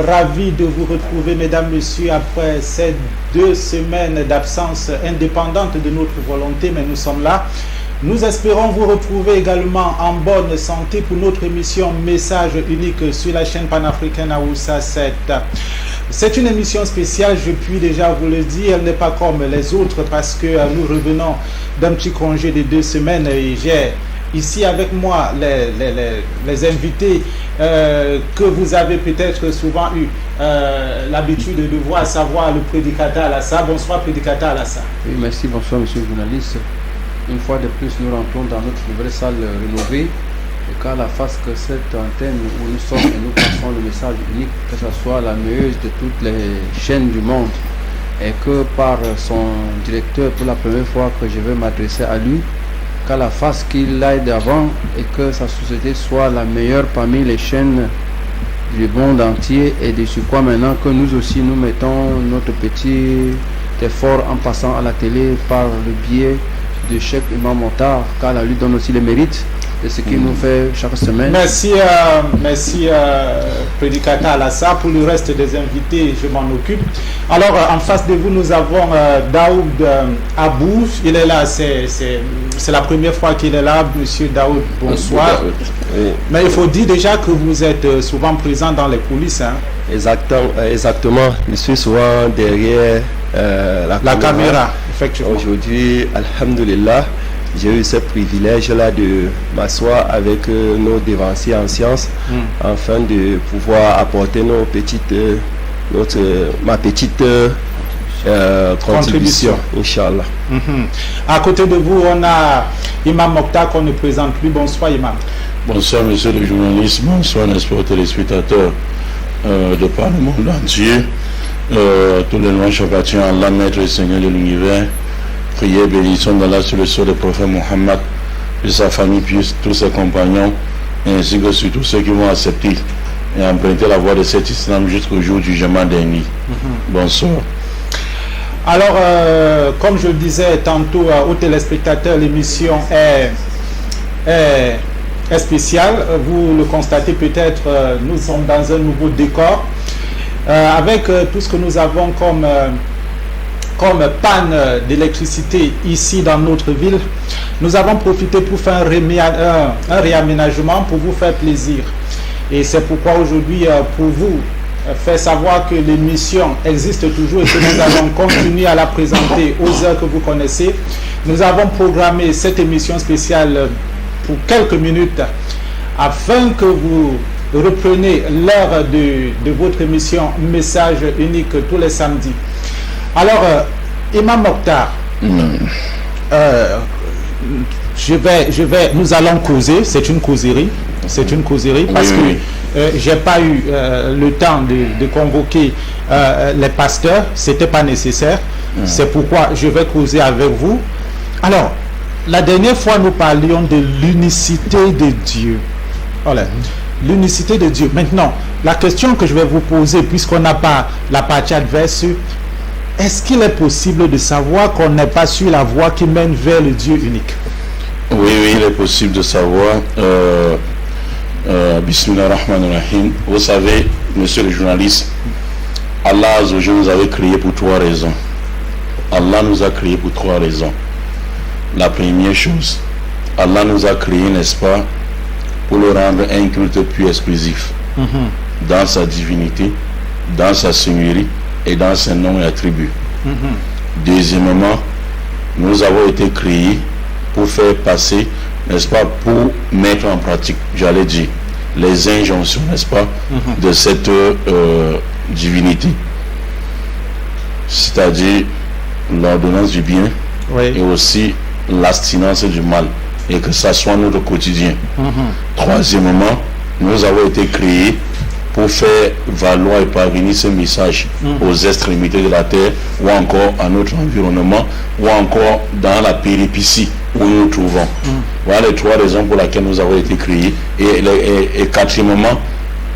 ravi de vous retrouver, mesdames, messieurs, après ces 2 semaines d'absence indépendante de notre volonté, mais nous sommes là. Nous espérons vous retrouver également en bonne santé pour notre émission Message unique sur la chaîne panafricaine Aoussa 7. C'est une émission spéciale, je puis déjà vous le dire, elle n'est pas comme les autres parce que nous revenons d'un petit congé de 2 semaines et j'ai ici avec moi les invités que vous avez peut-être souvent eu l'habitude de voir, à savoir le prédicateur Alassa. Bonsoir prédicateur Alassa. Oui, merci, bonsoir monsieur le journaliste. Une fois de plus, nous rentrons dans notre nouvelle salle rénovée. Et qu'à la face que cette antenne où nous sommes et nous passons le message unique, que ce soit la meilleure de toutes les chaînes du monde, et que par son directeur, pour la première fois que je vais m'adresser à lui, qu'à la face qu'il aille d'avant et que sa société soit la meilleure parmi les chaînes du monde entier, et de ce quoi maintenant que nous aussi nous mettons notre petit effort en passant à la télé par le biais de Cheikh Imam Mokhtar, car la lui donne aussi le mérite de ce qu'il nous fait chaque semaine. Merci, prédicateur Alassa. Pour le reste des invités, je m'en occupe. Alors, en face de vous, nous avons Daoud Abou. Il est là, c'est la première fois qu'il est là. Monsieur Daoud, bonsoir. Oui. Mais il faut dire déjà que vous êtes souvent présent dans les coulisses. Hein? Exactement. Je suis souvent derrière la caméra. Effectivement. Aujourd'hui, alhamdulillah, j'ai eu ce privilège-là de m'asseoir avec nos devanciers en sciences afin de pouvoir apporter ma petite contribution, Inch'Allah. À côté de vous, on a Imam Mokhtar qu'on ne présente plus. Bonsoir Imam. Bonsoir monsieur le journaliste, bonsoir n'est-ce pas aux téléspectateurs de par le monde entier. Tous les noms appartiennent à Allah, maître et Seigneur de l'univers. Priez, bénissons d'Allah sur le sceau du prophète Mohammed, de sa famille, puis tous ses compagnons, ainsi que sur tous ceux qui vont accepter et emprunter la voie de cet islam jusqu'au jour du jugement dernier. Bonsoir. Alors, comme je le disais tantôt aux téléspectateurs, l'émission est spéciale. Vous le constatez peut-être, nous sommes dans un nouveau décor. Avec tout ce que nous avons comme panne d'électricité ici dans notre ville, nous avons profité pour faire un réaménagement pour vous faire plaisir. Et c'est pourquoi aujourd'hui, pour vous faire savoir que l'émission existe toujours et que nous allons continuer à la présenter aux heures que vous connaissez, nous avons programmé cette émission spéciale pour quelques minutes afin que vous reprenez l'heure de votre émission Message unique tous les samedis. Alors, Imam Mokhtar, nous allons causer, c'est une causerie parce que j'ai pas eu le temps de convoquer les pasteurs, c'était pas nécessaire, c'est pourquoi je vais causer avec vous. Alors, la dernière fois nous parlions de l'unicité de Dieu. Voilà. L'unicité de Dieu. Maintenant, la question que je vais vous poser, puisqu'on n'a pas la partie adverse, est-ce qu'il est possible de savoir qu'on n'est pas sur la voie qui mène vers le Dieu unique? Oui, il est possible de savoir. Bismillahirrahmanirrahim. Vous savez, monsieur le journaliste, Allah nous avait créé pour 3 raisons. Allah nous a créé pour 3 raisons. La première chose, Allah nous a créé, n'est-ce pas, pour le rendre un culte plus exclusif dans sa divinité, dans sa seigneurie et dans ses noms et attributs. Deuxièmement, nous avons été créés pour faire passer, n'est-ce pas, pour mettre en pratique, j'allais dire, les injonctions, n'est-ce pas, de cette divinité. C'est-à-dire l'ordonnance du bien et aussi l'abstinence du mal, et que ça soit notre quotidien. Troisièmement, nous avons été créés pour faire valoir et parvenir ce message aux extrémités de la terre, ou encore à notre environnement, ou encore dans la péripétie où nous nous trouvons. Voilà les 3 raisons pour lesquelles nous avons été créés. Et quatrièmement,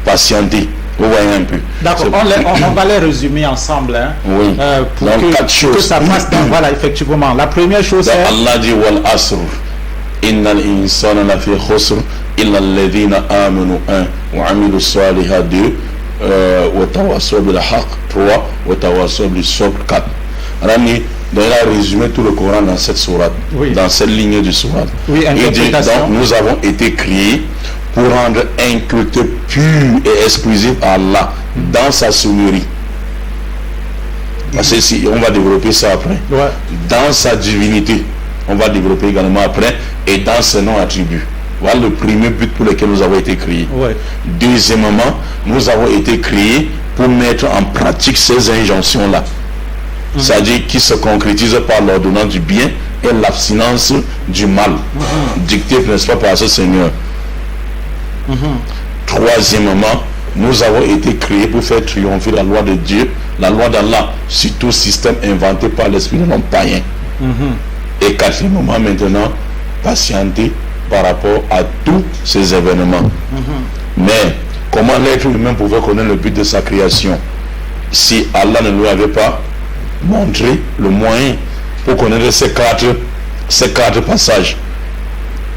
patienter. Vous voyez un peu. D'accord, on va les résumer ensemble. Hein, oui. Pour que ça passe dans, voilà, effectivement. La première chose c'est... Allah dit wal asr. Innal insana lafi khusr illa alladhina amanu wa amilu salihat 2 وتواصوا بالحق 3 وتواصوا بالصبر 4. Rami, d'ailleurs, a résumé tout le Coran dans cette sourate, dans cette ligne du sourate. Oui, il dit donc nous avons été créés pour rendre un culte pur et exclusif à Allah dans sa souveraineté. Parce que si on va développer ça après. Dans sa divinité, on va développer également après, et dans ses noms attributs. Voilà le premier but pour lequel nous avons été créés. Deuxièmement, nous avons été créés pour mettre en pratique ces injonctions-là. C'est-à-dire qui se concrétise par l'ordonnance du bien et l'abstinence du mal, dictée, n'est-ce pas, par ce Seigneur. Troisièmement, nous avons été créés pour faire triompher la loi de Dieu, la loi d'Allah, sur tout système inventé par l'esprit de l'homme païen. Et quatrièmement, maintenant, patienter par rapport à tous ces événements. Mais comment l'être humain pouvait connaître le but de sa création si Allah ne lui avait pas montré le moyen pour connaître ces quatre passages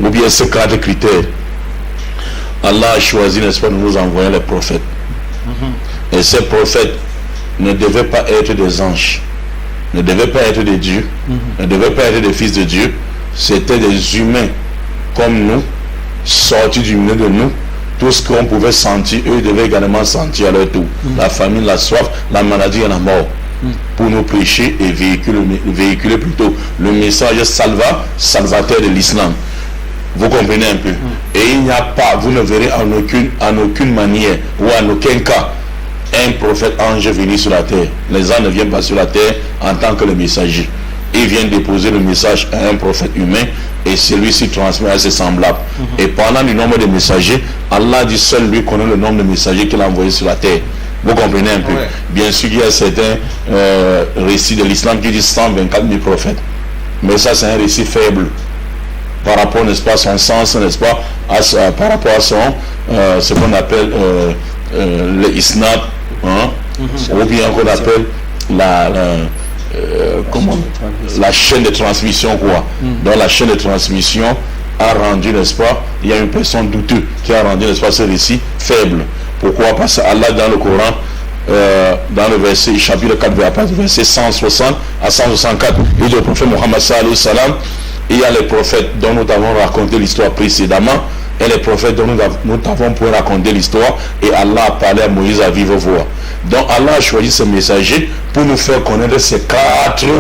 ou bien ces 4 critères? Allah a choisi, n'est-ce pas, de nous envoyer les prophètes. Et ces prophètes ne devaient pas être des anges, ne devaient pas être des dieux, ne devaient pas être des fils de Dieu. C'était des humains comme nous, sortis du milieu de nous. Tout ce qu'on pouvait sentir, eux devaient également sentir à leur tour. La famine, la soif, la maladie et la mort. Pour nous prêcher et véhiculer plutôt le message salvateur de l'islam. Vous comprenez un peu? Et il n'y a pas, vous ne verrez en aucune manière ou en aucun cas un prophète ange venir sur la terre. Les anges ne viennent pas sur la terre en tant que le messager. Ils viennent déposer le message à un prophète humain et celui-ci transmet à ses semblables. Et pendant le nombre de messagers, Allah dit seul lui connaît le nombre de messagers qu'il a envoyés sur la terre. Vous comprenez un peu? Bien sûr, il y a certains récits de l'islam qui disent 124 000 prophètes. Mais ça, c'est un récit faible par rapport, n'est-ce pas, à son sens, n'est-ce pas, par rapport à son, ce qu'on appelle le isnad, ou bien qu'on appelle la chaîne de transmission, quoi. Donc la chaîne de transmission a rendu, n'est-ce pas, il y a une personne douteuse qui a rendu, n'est-ce pas, ce récit faible. Pourquoi? Parce que Allah dans le Coran, dans le verset, chapitre 4, verset 160 à 164, il dit au prophète Mohammed sallallahu alayhi wa sallam, il y a les prophètes dont nous avons raconté l'histoire précédemment, et les prophètes dont nous avons pu raconter l'histoire, et Allah a parlé à Moïse à vive voix. Donc Allah a choisi ce messager pour nous faire connaître ces 4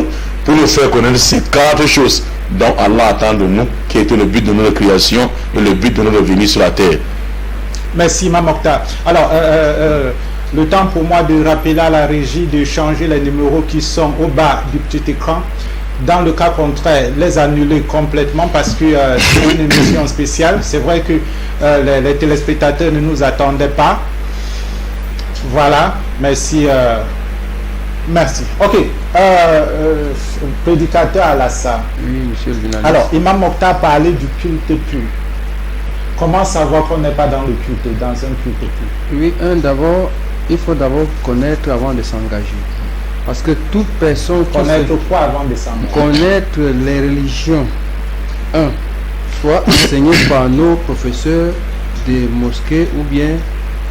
choses dont Allah attend de nous, qui était le but de notre création et le but de notre venue sur la terre. Merci Imam Mokhtar. Alors, le temps pour moi de rappeler à la régie de changer les numéros qui sont au bas du petit écran. Dans le cas contraire, les annuler complètement parce que c'est une émission spéciale. C'est vrai que les téléspectateurs ne nous attendaient pas. Voilà, merci. Merci. Ok. Prédicateur Alassane. Oui, monsieur le journaliste. Alors, Imam Mokhtar parlait du culte pur. Comment savoir qu'on n'est pas dans le culte, dans un culte pur? Oui, il faut d'abord connaître avant de s'engager. Parce que toute personne... Connaître quoi avant de s'engager? Connaître les religions. Soit enseignées par nos professeurs des mosquées ou bien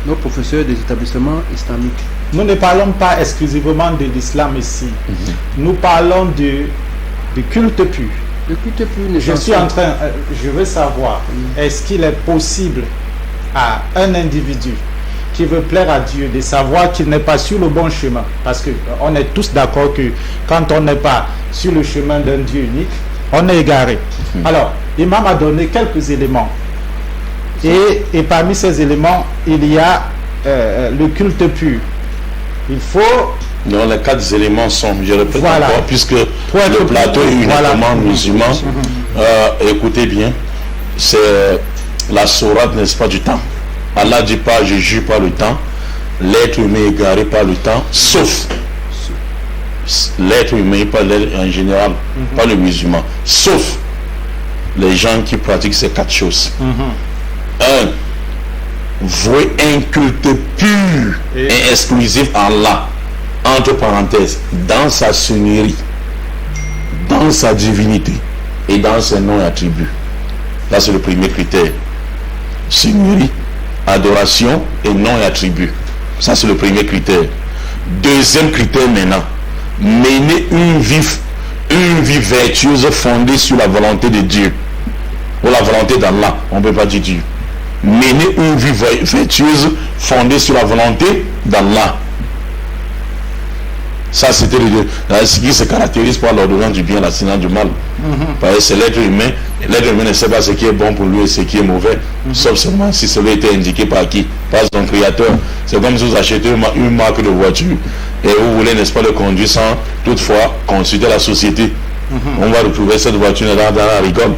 nos professeurs des établissements islamiques. Nous ne parlons pas exclusivement de l'islam ici. Nous parlons du culte pur. Le culte pur, je veux savoir, est-ce qu'il est possible à un individu qui veut plaire à Dieu de savoir qu'il n'est pas sur le bon chemin? Parce qu'on est tous d'accord que quand on n'est pas sur le chemin d'un Dieu unique, on est égaré. Alors, l'imam a donné quelques éléments. Et parmi ces éléments, il y a le culte pur. Il faut... Non, les 4 éléments sont, je répète voilà, encore, puisque le plateau est uniquement musulman. Écoutez bien, c'est la sourate, n'est-ce pas, du temps. Allah dit pas, je jure pas le temps. L'être humain est égaré par le temps, sauf l'être humain, pas en général, pas le musulman, sauf les gens qui pratiquent ces 4 choses. 1. Vouer un culte pur et exclusif à Allah, entre parenthèses, dans sa seigneurie, dans sa divinité et dans ses noms et attributs. Là, c'est le premier critère. Seigneurie, adoration et noms et attributs. Ça, c'est le premier critère. Deuxième critère maintenant, mener une vie vertueuse fondée sur la volonté de Dieu. Ou la volonté d'Allah, on ne peut pas dire Dieu. Mener une vie vertueuse fondée sur la volonté d'Allah. Ça, c'était ce qui se caractérise par l'ordonnance du bien, l'abstinence du mal. Parce que c'est l'être humain. L'être humain ne sait pas ce qui est bon pour lui et ce qui est mauvais. Sauf seulement si cela était indiqué par qui? Par son créateur. C'est comme si vous achetez une marque de voiture et vous voulez, n'est-ce pas, le conduire sans toutefois consulter la société. On va retrouver cette voiture dans la rigole.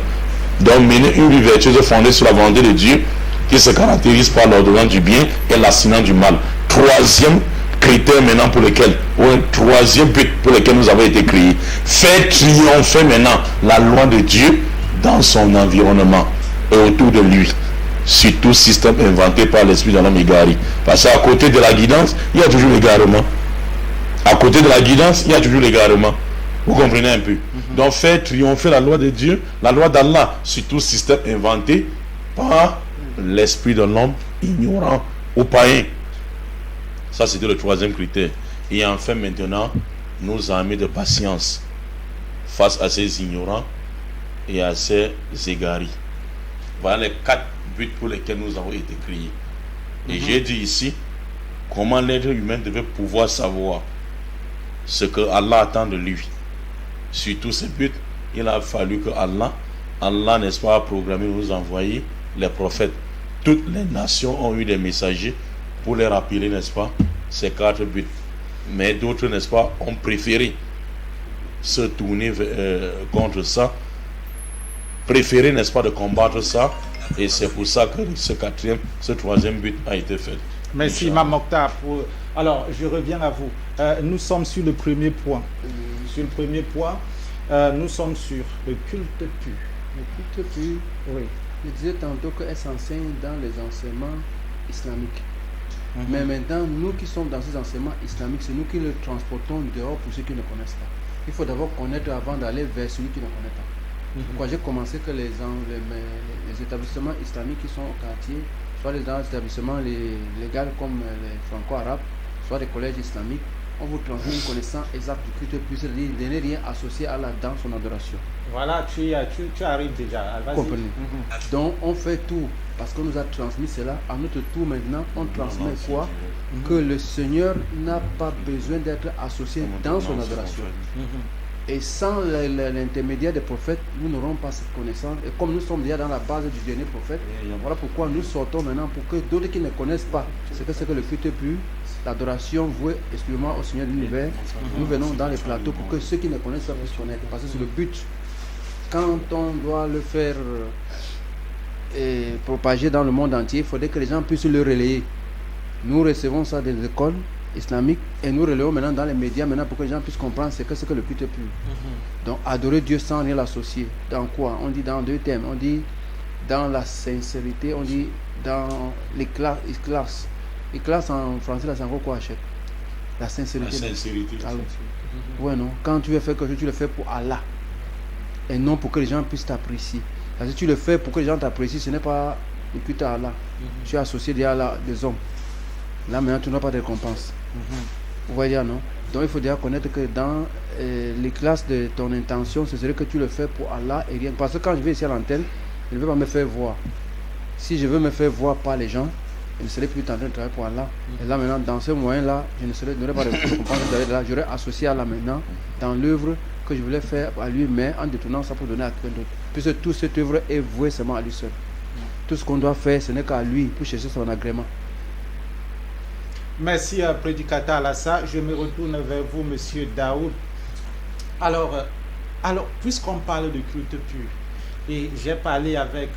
Donc, mener une vie vertueuse fondée sur la volonté de Dieu qui se caractérise par l'ordonnance du bien et l'abstinence du mal. Troisième critère maintenant pour lequel, ou un troisième but pour lequel nous avons été créés, faire triompher maintenant la loi de Dieu dans son environnement et autour de lui, sur tout système inventé par l'esprit de l'homme égaré. Parce qu'à côté de la guidance, il y a toujours l'égarement. À côté de la guidance, il y a toujours l'égarement. Vous comprenez un peu? Donc faire triompher la loi de Dieu, la loi d'Allah, sur tout système inventé par l'esprit de l'homme ignorant ou païen. Ça, c'était le troisième critère. Et enfin, maintenant, nous armer de patience face à ces ignorants et à ces égarés. Voilà les 4 buts pour lesquels nous avons été créés. Et j'ai dit ici comment l'être humain devait pouvoir savoir ce que Allah attend de lui. Sur tous ces buts, il a fallu que Allah, n'est-ce pas, a programmé, nous envoyer les prophètes. Toutes les nations ont eu des messagers pour les rappeler, n'est-ce pas, ces 4 buts. Mais d'autres, n'est-ce pas, ont préféré se tourner contre ça, préféré, n'est-ce pas, de combattre ça. Et c'est pour ça que ce troisième but a été fait. Merci, Imam Mokhtar. Alors, je reviens à vous. Nous sommes sur le premier point. Sur le premier point, nous sommes sur le culte pur. Le culte pur, oui. Je disais tantôt qu'elle s'enseigne dans les enseignements islamiques. Mais maintenant, nous qui sommes dans ces enseignements islamiques, c'est nous qui le transportons dehors pour ceux qui ne connaissent pas. Il faut d'abord connaître avant d'aller vers celui qui ne connaît pas. Pourquoi j'ai commencé que les établissements islamiques qui sont au quartier, soit les établissements légaux comme les franco-arabes, soit les collèges islamiques, on vous transmet une connaissance exacte du culte pur, c'est-à-dire de ne rien associé à la danse, son adoration. Voilà, tu arrives déjà. Comprenez. Donc on fait tout parce qu'on nous a transmis cela. À notre tour maintenant, on transmet quoi? Que le Seigneur n'a pas besoin d'être associé dans son adoration. Et sans l'intermédiaire des prophètes, nous n'aurons pas cette connaissance. Et comme nous sommes déjà dans la base du dernier prophète, voilà pourquoi nous sortons maintenant pour que d'autres qui ne connaissent pas ce que c'est que le culte pur, l'adoration vouée exclusivement au Seigneur de l'univers, nous venons dans les plateaux pour que ceux qui ne connaissent pas puissent connaître. Parce que c'est le but. Quand on doit le faire propager dans le monde entier, il faudrait que les gens puissent le relayer. Nous recevons ça des écoles islamiques et nous relayons maintenant dans les médias maintenant pour que les gens puissent comprendre ce que c'est que le culte pur. Donc adorer Dieu sans rien l'associer. Dans quoi? On dit dans 2 thèmes. On dit dans la sincérité, on dit dans l'éclasse. Éclasse en français, là c'est encore quoi, chef? La sincérité. La sincérité. Ouais, non. Quand tu veux faire quelque chose, tu le fais pour Allah. Et non pour que les gens puissent t'apprécier. Parce que tu le fais pour que les gens t'apprécient, ce n'est pas le culte à Allah. Tu es associé déjà à des hommes. Là maintenant tu n'as pas de récompense. Vous voyez, non? Donc il faut déjà connaître que dans les classes de ton intention, ce serait que tu le fais pour Allah et rien. Parce que quand je vais ici à l'antenne, je ne veux pas me faire voir. Si je veux me faire voir par les gens, je ne serai plus en train de travailler pour Allah. Et là maintenant, dans ce moyen-là, je n'aurai pas de récompense. J'aurais associé Allah maintenant dans l'œuvre que je voulais faire à lui, mais en détournant ça pour donner à quelqu'un d'autre. Puisque toute cette œuvre est vouée seulement à lui seul. Tout ce qu'on doit faire, ce n'est qu'à lui pour chercher son agrément. Merci, prédicateur Alassa. Je me retourne vers vous, monsieur Daoud. Alors puisqu'on parle de culte pur, et j'ai parlé avec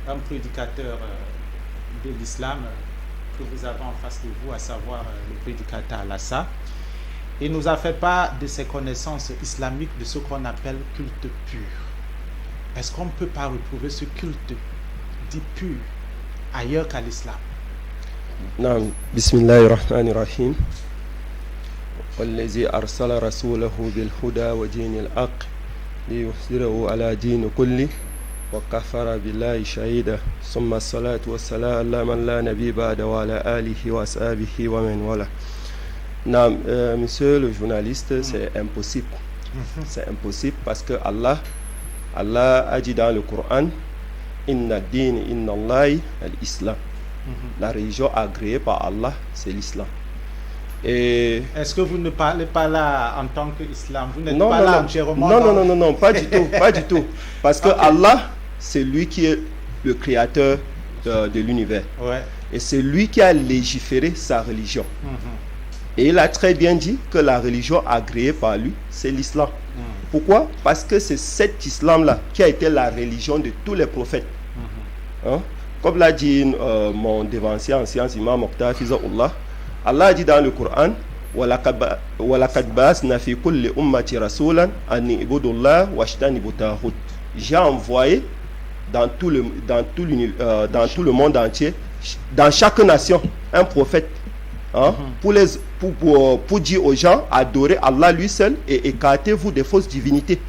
un prédicateur de l'islam que vous avez en face de vous, à savoir le prédicateur Alassa, il nous a fait part de ses connaissances islamiques de ce qu'on appelle culte pur. Est-ce qu'on ne peut pas retrouver ce culte dit pur ailleurs qu'à l'islam? نعم بسم الله الرحمن الرحيم والذي أرسل رسوله بالهدى ودين الحق ليظهره على دين كله وكفر بالله شهيدا ثم الصلاة والسلام على من لا نبي بعد وعلى آله وأصحابه ومن والاه. Non, monsieur le journaliste, c'est impossible. C'est impossible parce que Allah a dit dans le Coran, Inna din inna Allahi al-Islam. La religion agréée par Allah, c'est l'islam. Et est-ce que vous ne parlez pas là en tant qu'islam? Vous n'êtes pas là entièrement? Non, pas du tout, pas du tout. Parce que Allah, c'est lui qui est le créateur de l'univers. Ouais. Et c'est lui qui a légiféré sa religion. Et il a très bien dit que la religion agréée par lui, c'est l'islam. Pourquoi? Parce que c'est cet islam-là qui a été la religion de tous les prophètes. Hein? Comme l'a dit mon dévancier en sciences, Imam Mokhtar Fizahullah, Allah a dit dans le Coran, وَلَقَدْ بَعَثْنَا فِي كُلِّ أُمَّةٍ رَسُولًا أَنِ اعْبُدُوا اللَّهَ وَاجْتَنِبُوا الطَّاغُوتَ. J'ai envoyé dans tout le monde entier, dans chaque nation, un prophète. Hein, pour dire aux gens, adorez Allah lui seul et écartez-vous des fausses divinités.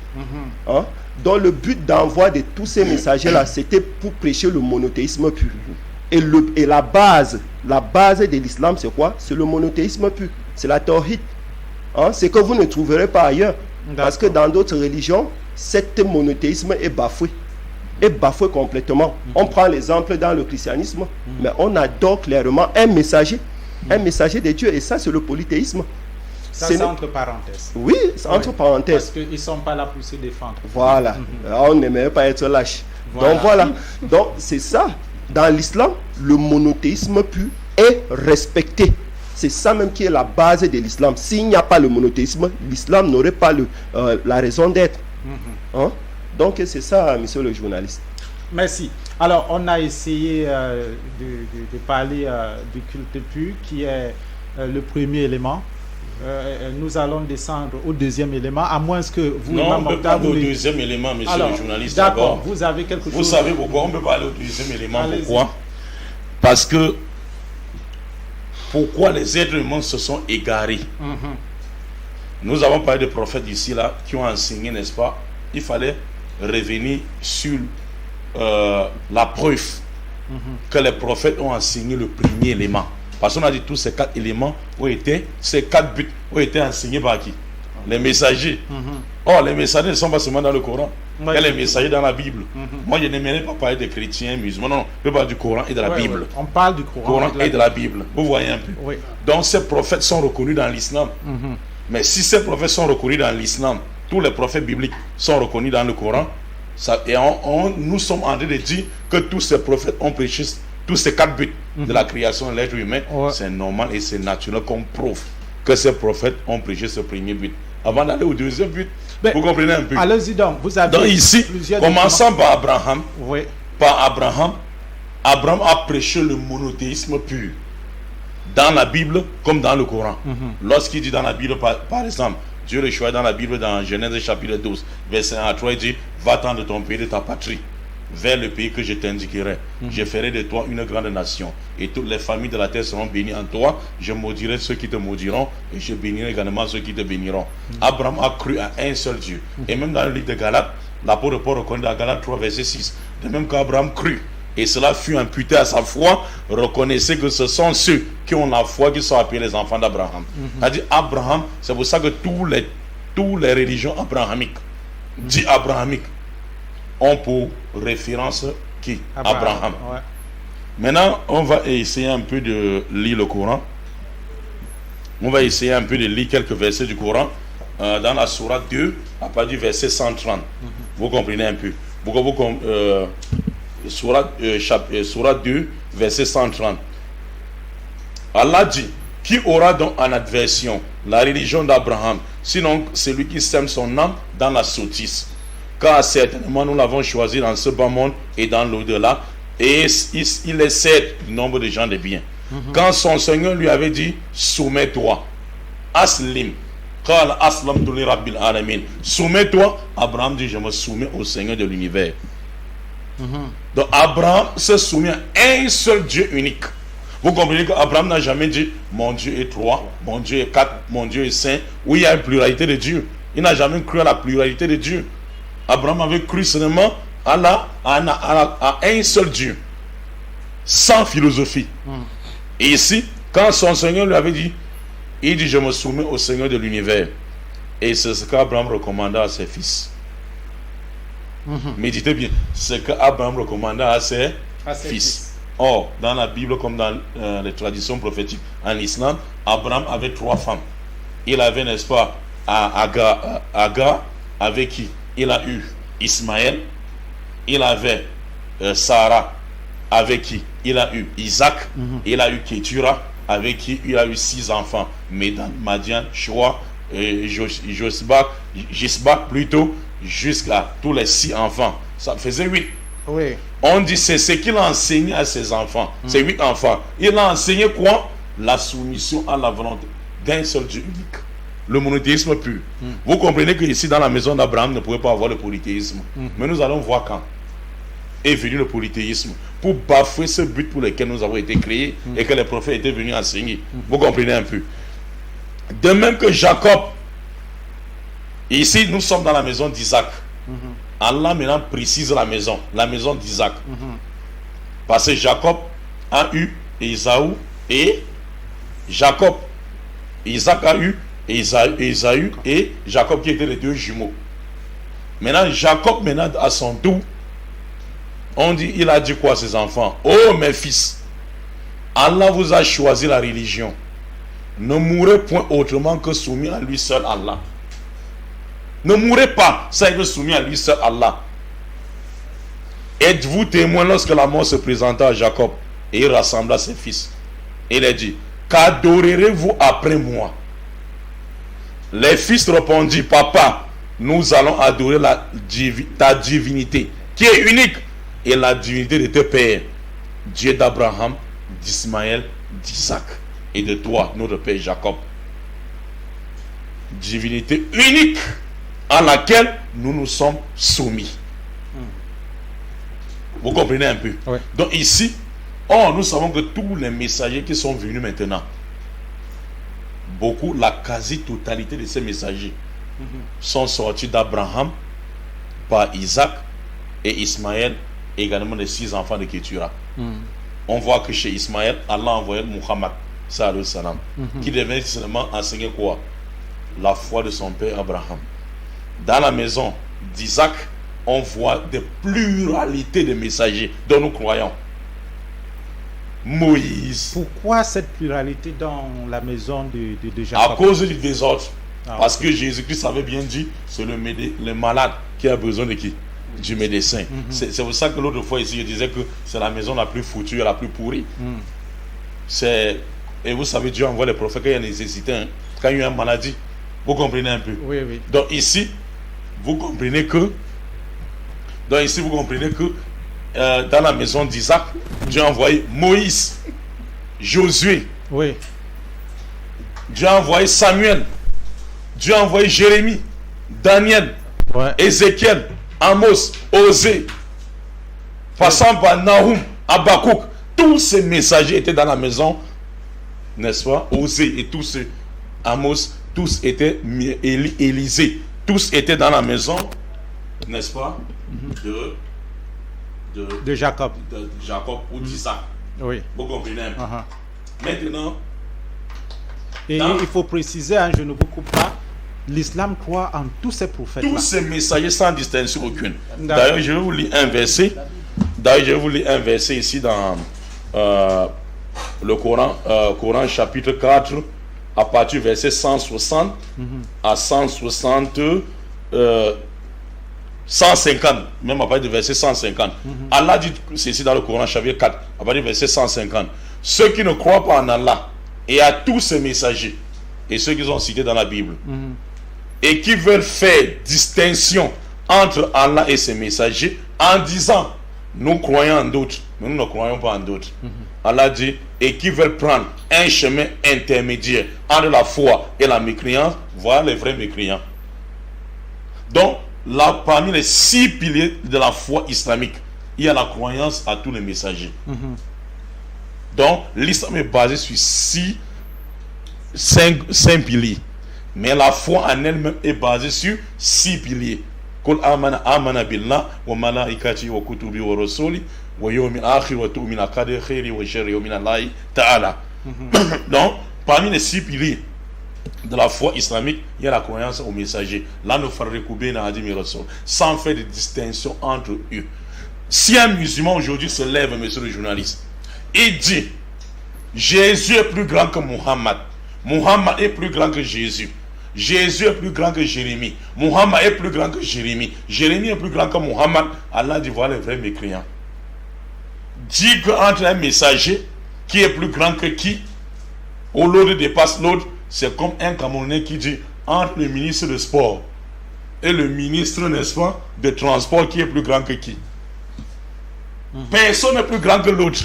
Hein, donc le but d'envoi de tous ces messagers-là, c'était pour prêcher le monothéisme pur. Et la base de l'islam, c'est quoi? C'est le monothéisme pur. C'est la tawhid. Hein, c'est que vous ne trouverez pas ailleurs. Parce que dans d'autres religions, cet monothéisme est bafoué. Est bafoué complètement. On prend l'exemple dans le christianisme, mais on adore clairement un messager de Dieu, et ça c'est le polythéisme. Ça c'est entre parenthèses. Oui, c'est entre parenthèses. Parce qu'ils ne sont pas là pour se défendre. Voilà. On n'aimerait pas être lâche. Donc voilà. Donc c'est ça. Dans l'islam, le monothéisme pur est respecté. C'est ça même qui est la base de l'islam. S'il n'y a pas le monothéisme, l'islam n'aurait pas la raison d'être. Hein? Donc c'est ça, monsieur le journaliste. Merci. Alors, on a essayé de parler du culte pur, qui est le premier élément. Nous allons descendre au deuxième élément, à moins que vous... Non, on ne peut pas aller au deuxième élément, monsieur le journaliste. D'accord, vous avez quelque chose... Vous savez pourquoi on ne peut pas aller au deuxième élément? Pourquoi? Parce que... Pourquoi les êtres humains se sont égarés? Nous avons parlé de prophètes ici, là, qui ont enseigné, n'est-ce pas? Il fallait revenir sur... la preuve que les prophètes ont enseigné le premier élément. Parce qu'on a dit tous ces 4 éléments ces 4 buts ont été enseignés par qui? Les messagers. Or, les messagers ne sont pas seulement dans le Coran. Il y a les messagers dans la Bible. Moi, je n'aimerais pas parler des chrétiens, musulmans. Non, je parle du Coran et de la Bible. On parle du Coran et de la Bible. Vous voyez un peu. Donc, ces prophètes sont reconnus dans l'islam. Mais si ces prophètes sont reconnus dans l'islam, tous les prophètes bibliques sont reconnus dans le Coran. Et nous sommes en train de dire que tous ces prophètes ont prêché tous ces 4 buts de la création de l'être humain. C'est normal et c'est naturel qu'on prouve que ces prophètes ont prêché ce premier but. Avant d'aller au deuxième but, vous comprenez un peu? Allez-y donc, vous avez... Donc ici, commençons par Abraham. Abraham a prêché le monothéisme pur. Dans la Bible comme dans le Coran. Lorsqu'il dit dans la Bible, par exemple, Dieu le choisit dans la Bible, dans Genèse chapitre 12, verset 1 à 3, il dit: va-t'en de ton pays, de ta patrie, vers le pays que je t'indiquerai. Je ferai de toi une grande nation, et toutes les familles de la terre seront bénies en toi. Je maudirai ceux qui te maudiront, et je bénirai également ceux qui te béniront. Abraham a cru à un seul Dieu. Et même dans le livre de Galates, l'apôtre Paul reconnaît dans Galates 3, verset 6, de même qu'Abraham crut, et cela fut imputé à sa foi, reconnaissez que ce sont ceux qui ont la foi qui sont appelés les enfants d'Abraham. C'est-à-dire Abraham, c'est pour ça que tous les religions abrahamiques, dit abrahamiques, ont pour référence qui? Abraham. Maintenant, on va essayer un peu de lire le Coran. On va essayer un peu de lire quelques versets du Coran dans la sourate 2, à partir du verset 130. Vous comprenez un peu? Sourate 2, verset 130. Allah dit: qui aura donc en adversion la religion d'Abraham, sinon celui qui sème son âme dans la sottise? Car certainement nous l'avons choisi dans ce bas monde et dans l'au-delà, et il est certes du nombre de gens de bien. Quand son Seigneur lui avait dit: soumets-toi, aslim, qala aslamtu li rabbil alamin, soumets-toi, Abraham dit: je me soumets au Seigneur de l'univers. Donc Abraham se soumet à un seul Dieu unique. Vous comprenez qu'Abraham n'a jamais dit: mon Dieu est 3, mon Dieu est 4, mon Dieu est 5, où il y a une pluralité de Dieu. Il n'a jamais cru à la pluralité de Dieu. Abraham avait cru seulement Allah a un seul Dieu, sans philosophie. Et ici, quand son Seigneur lui avait dit, il dit, je me soumets au Seigneur de l'univers. Et c'est ce qu'Abraham recommanda à ses fils. Méditez bien, c'est ce qu'Abraham recommanda à ses fils. Or, dans la Bible, comme dans les traditions prophétiques en Islam, Abraham avait 3 femmes. Il avait, n'est-ce pas, Agar, avec qui il a eu Ismaël. Il avait Sarah, avec qui il a eu Isaac. Il a eu Ketura, avec qui il a eu 6 enfants. Médan, Madian, Shoa, Gisbak plutôt, jusqu'à tous les 6 enfants. Ça faisait 8. Oui. On dit c'est ce qu'il a enseigné à ses enfants. C'est 8 enfants. Il a enseigné quoi? La soumission à la volonté d'un seul Dieu unique. Le monothéisme pur. Vous comprenez que ici dans la maison d'Abraham ne pouvait pas avoir le polythéisme. Mais nous allons voir quand est venu le polythéisme pour bafouer ce but pour lequel nous avons été créés et que les prophètes étaient venus enseigner. Vous comprenez un peu? De même que Jacob, ici nous sommes dans la maison d'Isaac. Allah maintenant précise la maison d'Isaac. Parce que Jacob a eu Ésaü et Jacob. Isaac a eu Ésaü et Jacob qui étaient les 2 jumeaux. Maintenant, Jacob, à son tour, il a dit quoi à ses enfants? Oh mes fils, Allah vous a choisi la religion. Ne mourrez point autrement que soumis à lui seul Allah. Ne mourrez pas sans être soumis à lui seul Allah. Êtes-vous témoin lorsque la mort se présenta à Jacob et il rassembla ses fils? Il a dit, qu'adorerez-vous après moi? Les fils répondirent, papa, nous allons adorer ta divinité qui est unique et la divinité de tes pères, Dieu d'Abraham, d'Ismaël, d'Isaac et de toi, notre père Jacob. Divinité unique à laquelle nous nous sommes soumis. Vous comprenez un peu? Oui. Donc ici, nous savons que tous les messagers qui sont venus maintenant, la quasi-totalité de ces messagers sont sortis d'Abraham par Isaac et Ismaël, également les 6 enfants de Ketura. On voit que chez Ismaël, Allah a envoyé Muhammad salam, qui devait seulement enseigner quoi? La foi de son père Abraham. Dans la maison d'Isaac, on voit des pluralités de messagers dont nous croyons. Moïse. Pourquoi cette pluralité dans la maison de Jacob? À cause du désordre. Parce que Jésus-Christ avait bien dit, c'est le malade qui a besoin de qui? Du médecin. C'est pour ça que l'autre fois ici, je disais que c'est la maison la plus foutue et la plus pourrie. Et vous savez, Dieu envoie les prophètes quand il y a nécessité, quand il y a une maladie. Vous comprenez un peu? Oui, oui. Donc ici, vous comprenez que dans la maison d'Isaac, Dieu a envoyé Moïse, Josué. Oui. Dieu a envoyé Samuel. Dieu a envoyé Jérémie, Daniel, Ézéchiel, Amos, Osée, passant par Nahum, Habakkuk. Tous ces messagers étaient dans la maison, n'est-ce pas? Osée et tous ces Amos, tous étaient Élisée. Tous étaient dans la maison, n'est-ce pas? De Jacob. De Jacob ou d'Isaac. Oui. Vous comprenez un peu. Maintenant. Et il faut préciser, je ne vous coupe pas, l'islam croit en tous ces prophètes. Tous ces messagers sans distinction aucune. D'ailleurs, je vais vous lire un verset. Ici dans le Coran chapitre 4, à partir du verset 160 à 150, même à partir du verset 150. Allah dit ceci dans le Coran chapitre 4, à partir du verset 150. Ceux qui ne croient pas en Allah et à tous ces messagers, et ceux qui sont cités dans la Bible, et qui veulent faire distinction entre Allah et ses messagers en disant, nous croyons en d'autres, mais nous ne croyons pas en d'autres. Allah dit, et qui veulent prendre un chemin intermédiaire entre la foi et la mécréance, voilà les vrais mécréants. Donc, là, parmi les 6 piliers de la foi islamique, il y a la croyance à tous les messagers. Donc, l'islam est basé sur 5 piliers. Mais la foi en elle-même est basée sur 6 piliers. Qul amana billah wa malaikati wa kutubi wa rasuli wa yawmil akhir wa tu'mina qadri khairi wa sharri wa min Allah ta'ala. Donc, parmi les 6 piliers de la foi islamique, il y a la croyance au messager. Là, nous faisons sans faire de distinction entre eux. Si un musulman aujourd'hui se lève, monsieur le journaliste, et dit Jésus est plus grand que Muhammad, Muhammad est plus grand que Jésus, Jésus est plus grand que Jérémie, Muhammad est plus grand que Jérémie, Jérémie est plus grand que Muhammad, Allah dit voilà les vrais mécréants. Dit qu'entre un messager qui est plus grand que qui, ou l'autre dépasse l'autre, c'est comme un Camerounais qui dit entre le ministre de sport et le ministre, n'est-ce pas, de transport, qui est plus grand que qui. Personne n'est plus grand que l'autre.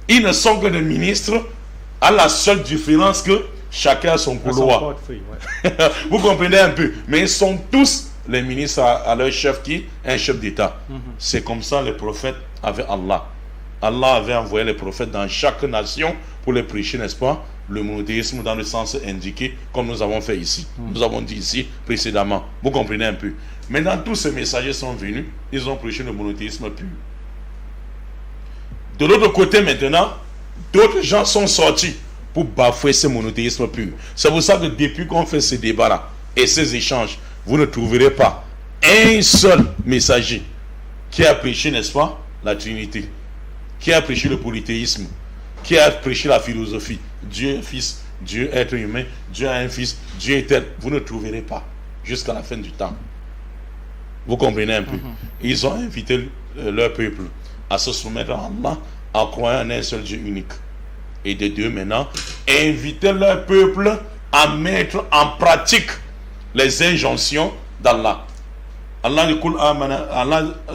Ils ne sont que des ministres, à la seule différence que chacun a son couloir. Vous comprenez un peu. Mais ils sont tous les ministres à leur chef qui est un chef d'État. C'est comme ça les prophètes avaient Allah. Allah avait envoyé les prophètes dans chaque nation pour les prêcher, n'est-ce pas, le monothéisme dans le sens indiqué, comme nous avons fait ici. Nous avons dit ici précédemment. Vous comprenez un peu. Maintenant, tous ces messagers sont venus, ils ont prêché le monothéisme pur. De l'autre côté maintenant, d'autres gens sont sortis pour bafouer ce monothéisme pur. C'est pour ça que depuis qu'on fait ces débats-là et ces échanges, vous ne trouverez pas un seul messager qui a prêché, n'est-ce pas, la Trinité, qui a prêché le polythéisme, qui a prêché la philosophie. Dieu est fils, Dieu est être humain, Dieu a un fils, Dieu est tel. Vous ne trouverez pas jusqu'à la fin du temps. Vous comprenez un peu. Ils ont invité leur peuple à se soumettre à Allah en croyant en un seul Dieu unique. Et de deux maintenant, inviter leur peuple à mettre en pratique les injonctions d'Allah. Allah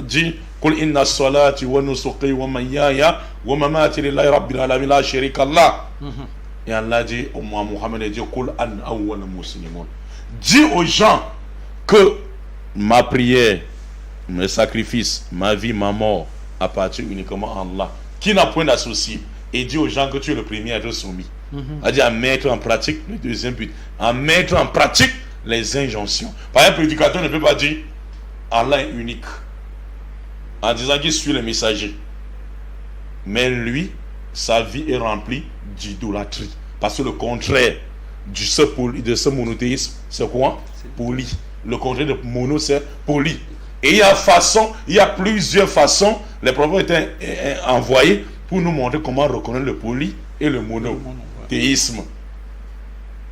dit Qul inna salati wa nusuqi wa mahyaya wa mamati lillahi rabbil alamin la sharika Allah. Et Allah dit au Muhammad dit Qul an awwal muslimun. Dis aux gens que ma prière, mes sacrifices, ma vie, ma mort appartient uniquement à Allah, qui n'a point d'associé. Et dit aux gens que tu es le premier à être soumis. C'est-à-dire à mettre en pratique le deuxième but, à mettre en pratique les injonctions. Par exemple, le prédicateur ne peut pas dire Allah est unique en disant qu'il suit le messager. Mais lui, sa vie est remplie d'idolâtrie. Parce que le contraire de ce monothéisme, c'est quoi? Poly. Le contraire de mono, c'est poly. Et il y a plusieurs façons. Les prophètes étaient envoyés pour nous montrer comment reconnaître le poly et le monothéisme.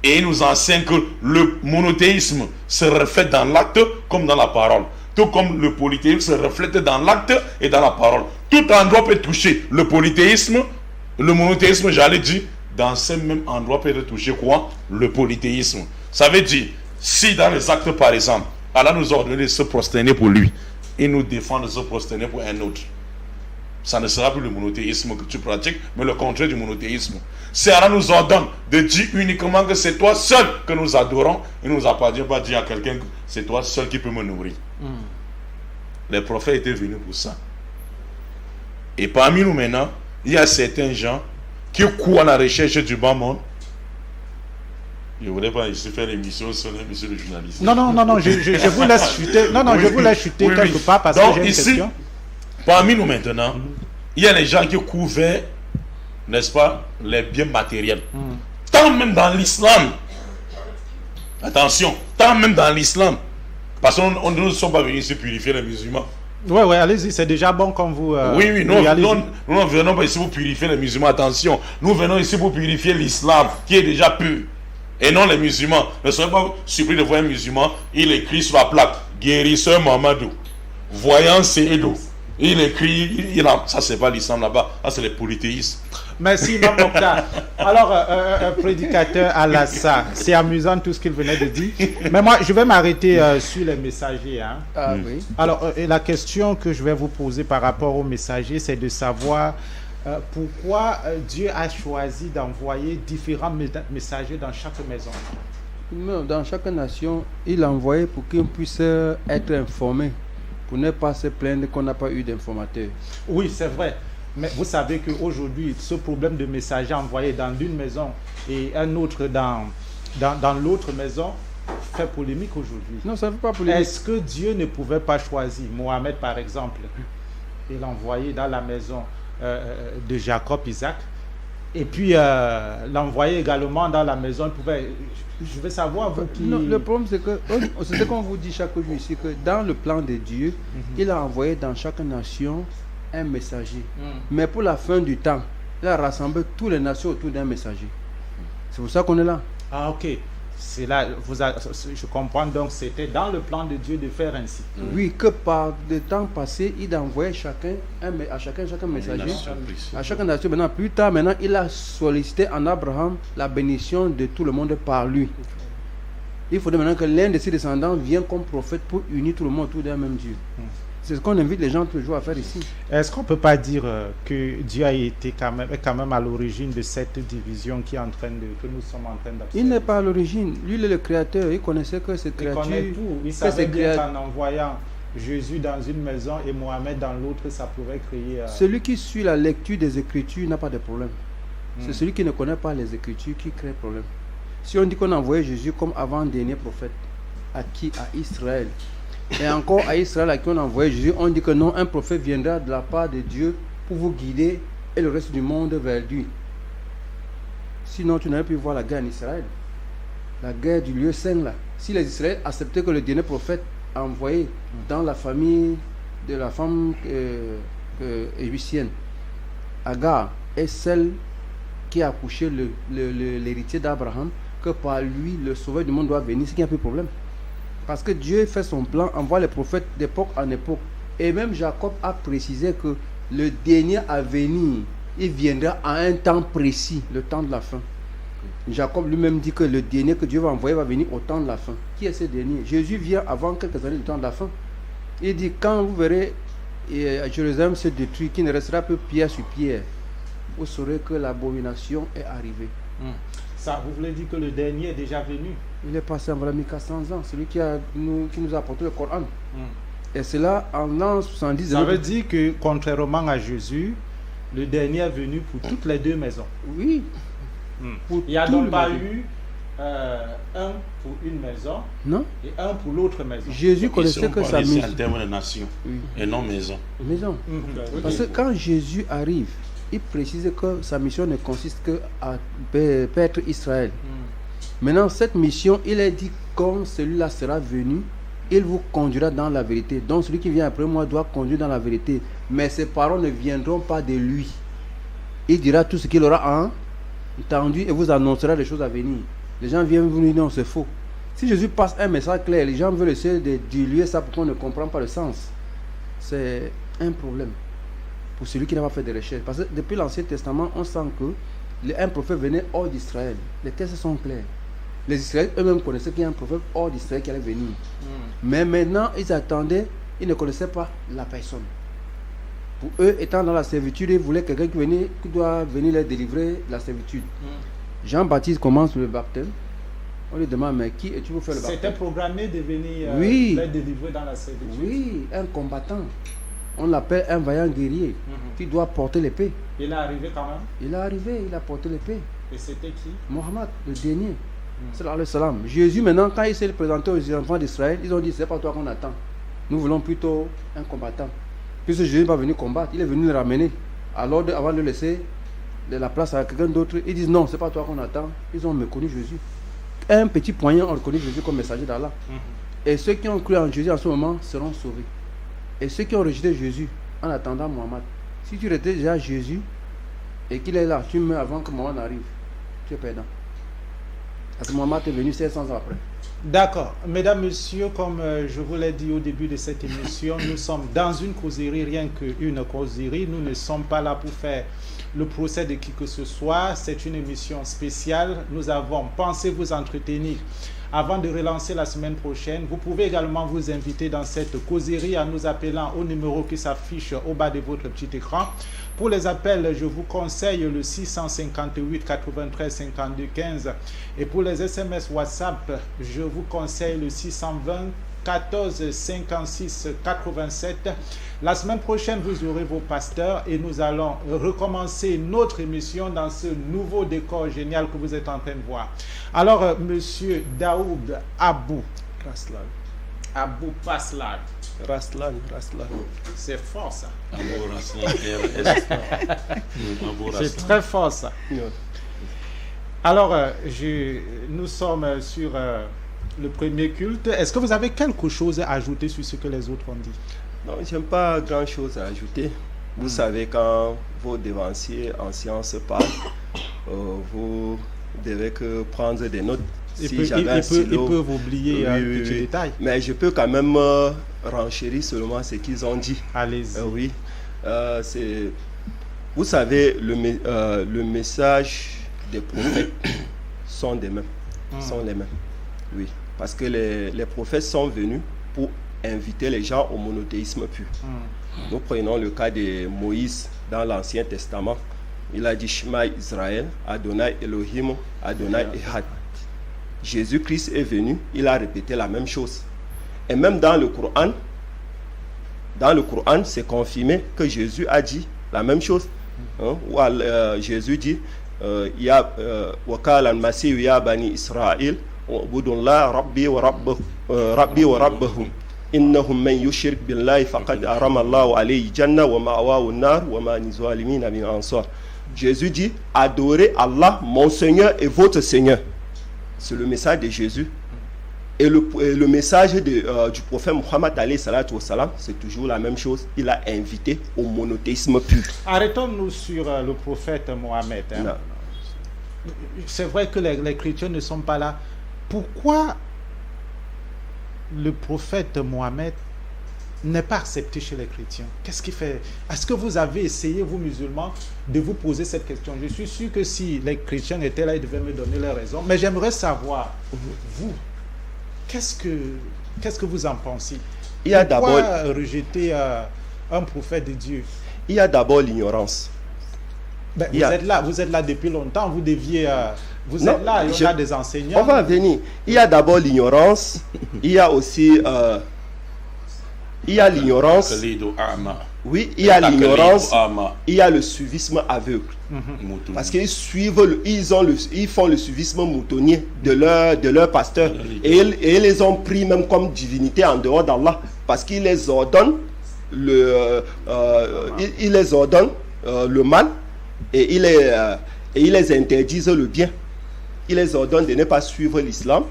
Et il nous enseigne que le monothéisme se reflète dans l'acte comme dans la parole. Tout comme le polythéisme se reflète dans l'acte et dans la parole. Tout endroit peut toucher le polythéisme, le monothéisme, j'allais dire, dans ce même endroit peut être touché quoi? Le polythéisme. Ça veut dire, si dans les actes par exemple, Allah nous a ordonné de se prosterner pour lui, et nous défend de se prosterner pour un autre, ça ne sera plus le monothéisme que tu pratiques, mais le contraire du monothéisme. Si Allah nous ordonne de dire uniquement que c'est toi seul que nous adorons, il ne nous appartient pas de dire à quelqu'un que c'est toi seul qui peut me nourrir. Les prophètes étaient venus pour ça. Et parmi nous maintenant, il y a certains gens qui courent à la recherche du bas monde. Je ne voudrais pas ici faire l'émission sur monsieur le journaliste. Non, je vous laisse chuter. Non, je vous laisse chuter quelque part parce donc, que j'ai une question. Parmi nous maintenant, il y a les gens qui courent vers, n'est-ce pas, les biens matériels. Tant même dans l'islam, attention, tant même dans l'islam, parce qu'on ne sommes pas venus ici purifier les musulmans. Oui, allez-y, c'est déjà bon comme vous... oui, nous ne venons pas ici pour purifier les musulmans, attention. Nous venons ici pour purifier l'islam, qui est déjà pur. Et non les musulmans. Ne soyez pas surpris de voir un musulman, il écrit sur la plaque, guérisseur Mamadou, voyant Seydou. Il écrit, ça c'est pas l'islam là-bas, ça c'est les polythéistes. Merci, Imam Mokhtar. Alors, prédicateur Alassa, c'est amusant tout ce qu'il venait de dire. Mais moi, je vais m'arrêter sur les messagers. Hein. Oui. Alors, la question que je vais vous poser par rapport aux messagers, c'est de savoir pourquoi Dieu a choisi d'envoyer différents messagers dans chaque maison. Dans chaque nation, il a envoyé pour qu'ils puissent être informés, pour ne pas se plaindre qu'on n'a pas eu d'informateurs. Oui, c'est vrai. Mais vous savez qu'aujourd'hui, ce problème de messager envoyé dans une maison et un autre dans l'autre maison fait polémique aujourd'hui. Non, ça ne fait pas polémique. Est-ce que Dieu ne pouvait pas choisir Mohamed, par exemple, et l'envoyer dans la maison de Jacob, Isaac, et puis l'envoyer également dans la maison? Il pouvait... Je veux savoir, vous qui... Non, le problème, c'est que, c'est ce qu'on vous dit chaque jour ici, que dans le plan de Dieu, il a envoyé dans chaque nation un messager. Mais pour la fin du temps, il a rassemblé toutes les nations autour d'un messager. C'est pour ça qu'on est là. Ah, ok. C'est là, je comprends, donc c'était dans le plan de Dieu de faire ainsi. Oui, que par le temps passé, il a envoyé à chacun messager, à chaque nation. Maintenant, plus tard, il a sollicité en Abraham la bénédiction de tout le monde par lui. Il faudrait maintenant que l'un de ses descendants vienne comme prophète pour unir tout le monde autour d'un même Dieu. C'est ce qu'on invite les gens toujours à faire ici. Est-ce qu'on ne peut pas dire que Dieu a été quand même à l'origine de cette division que nous sommes en train d'observer? Il n'est pas à l'origine. Lui, il est le créateur. Il connaissait que cette créature. Il connaît tout. Il savait bien qu'en envoyant Jésus dans une maison et Mohamed dans l'autre, ça pouvait créer... Celui qui suit la lecture des Écritures n'a pas de problème. C'est celui qui ne connaît pas les Écritures qui crée problème. Si on dit qu'on a envoyé Jésus comme avant-dernier prophète, à qui? À Israël. Et encore à Israël, à qui on a envoyé Jésus, on dit que non, un prophète viendra de la part de Dieu pour vous guider et le reste du monde vers lui. Sinon, tu n'aurais pu voir la guerre en Israël. La guerre du lieu saint là. Si les Israéliens acceptaient que le dernier prophète envoyé dans la famille de la femme égyptienne, Agar, est celle qui a accouché l'héritier d'Abraham, que par lui, le sauveur du monde doit venir, c'est qu'il n'y a plus de problème. Parce que Dieu fait son plan, envoie les prophètes d'époque en époque. Et même Jacob a précisé que le dernier à venir, il viendra à un temps précis, le temps de la fin. Jacob lui-même dit que le dernier que Dieu va envoyer va venir au temps de la fin. Qui est ce dernier? Jésus vient avant quelques années du temps de la fin. Il dit, quand vous verrez Jérusalem se détruire, qu'il ne restera plus pierre sur pierre, vous saurez que l'abomination est arrivée. Ça, vous voulez dire que le dernier est déjà venu? Il est passé en 1400 ans, celui qui nous a apporté le Coran. Et c'est là, en l'an 70... Ça veut dire que, contrairement à Jésus, le dernier est venu pour toutes les deux maisons. Oui. Il n'y a donc pas eu un pour une maison, non, et un pour l'autre maison. Jésus connaissait que sa mission. En termes de nation, et non maison. Maison. Parce que quand Jésus arrive, il précise que sa mission ne consiste que à paître Israël. Maintenant, cette mission, il est dit quand celui-là sera venu, il vous conduira dans la vérité. Donc celui qui vient après moi doit conduire dans la vérité. Mais ses paroles ne viendront pas de lui. Il dira tout ce qu'il aura entendu et vous annoncera des choses à venir. Les gens viennent vous dire non, c'est faux. Si Jésus passe un message clair, les gens veulent essayer de diluer ça pour qu'on ne comprenne pas le sens. C'est un problème pour celui qui n'a pas fait de recherche. Parce que depuis l'Ancien Testament, on sent que un prophète venait hors d'Israël. Les textes sont clairs. Les Israéliens eux-mêmes connaissaient qu'il y a un prophète hors d'Israël qui allait venir. Mais maintenant, ils attendaient, ils ne connaissaient pas la personne. Pour eux, étant dans la servitude, ils voulaient quelqu'un qui doit venir les délivrer de la servitude. Jean-Baptiste commence le baptême. On lui demande, mais qui es-tu pour faire le baptême? C'était programmé de venir les délivrer dans la servitude. Oui, un combattant. On l'appelle un vaillant guerrier qui doit porter l'épée. Il est arrivé quand même? Il est arrivé, il a porté l'épée. Et c'était qui? Mohammed, le dernier. Salam. Jésus, maintenant, quand il s'est présenté aux enfants d'Israël, ils ont dit, c'est pas toi qu'on attend. Nous voulons plutôt un combattant. Puisque Jésus va venir combattre, il est venu le ramener. Alors, avant de laisser de la place à quelqu'un d'autre, ils disent, non, c'est pas toi qu'on attend. Ils ont méconnu Jésus. Un petit poignard, on reconnaît Jésus comme messager d'Allah. Et ceux qui ont cru en Jésus en ce moment seront sauvés. Et ceux qui ont rejeté Jésus en attendant Mohammed, si tu rejettes déjà Jésus et qu'il est là, tu meurs avant que Mohammed arrive, tu es perdant. Parce que Mohammed est venu 500 ans après. D'accord. Mesdames, Messieurs, comme je vous l'ai dit au début de cette émission, nous sommes dans une causerie, rien qu'une causerie. Nous ne sommes pas là pour faire le procès de qui que ce soit. C'est une émission spéciale. Nous avons pensé vous entretenir avant de relancer la semaine prochaine. Vous pouvez également vous inviter dans cette causerie en nous appelant au numéro qui s'affiche au bas de votre petit écran. Pour les appels, je vous conseille le 658 93 52 15. Et pour les SMS WhatsApp, je vous conseille le 620 14 56 87. La semaine prochaine, vous aurez vos pasteurs et nous allons recommencer notre émission dans ce nouveau décor génial que vous êtes en train de voir. Alors, Monsieur Daoud Abou Paslan. Raslan. C'est fort ça. Raslan. C'est très fort ça. Alors, nous sommes sur le premier culte. Est-ce que vous avez quelque chose à ajouter sur ce que les autres ont dit? Non, je n'ai pas grand-chose à ajouter. Vous savez, quand vos devanciers en sciences parlent, vous devez que prendre des notes. Ils peuvent oublier un petit détail. Mais je peux quand même renchérir seulement ce qu'ils ont dit. Allez-y. Oui. Vous savez, le message des prophètes sont les mêmes. Oui. Parce que les prophètes sont venus pour inviter les gens au monothéisme pur. Nous prenons le cas de Moïse dans l'Ancien Testament. Il a dit Shema Israël, Adonai Elohim, Adonai Echad. Jésus-Christ est venu, il a répété la même chose. Et même dans le Coran, c'est confirmé que Jésus a dit la même chose. Jésus dit Wakal al-Masih ya bani Israël, Ubudullah Rabbi wa Rabbahum. Innahum man yushrik billahi faqad harama Allahu alayhi janna wa ma'wahu an-nar wa ma lizalimina min ansar. Jésus dit adorez Allah, mon Seigneur et votre Seigneur. C'est le message de Jésus. Et le message du prophète Muhammad alayhi salatu wa salam, c'est toujours la même chose. Il a invité au monothéisme pur. Arrêtons-nous sur le prophète Mohammed. C'est vrai que les chrétiens ne sont pas là. Pourquoi le prophète Mohammed n'est pas accepté chez les chrétiens? Qu'est-ce qui fait? Est-ce que vous avez essayé, vous musulmans, de vous poser cette question? Je suis sûr que si les chrétiens étaient là, ils devaient me donner les raisons. Mais j'aimerais savoir, vous, qu'est-ce que vous en pensez? Pourquoi rejeter un prophète de Dieu? Il y a d'abord l'ignorance. Vous êtes là depuis longtemps, vous deviez... Vous êtes là, il y a des enseignants. On va venir. Il y a d'abord l'ignorance. Il y a aussi... il y a l'ignorance. Oui, il y a l'ignorance. Il y a le suivisme aveugle. Parce qu'ils ils font le suivisme moutonnier de leur pasteur. Et ils les ont pris même comme divinité en dehors d'Allah. Parce qu'ils les ordonnent le mal et ils les interdisent le bien. Il les ordonne de ne pas suivre l'islam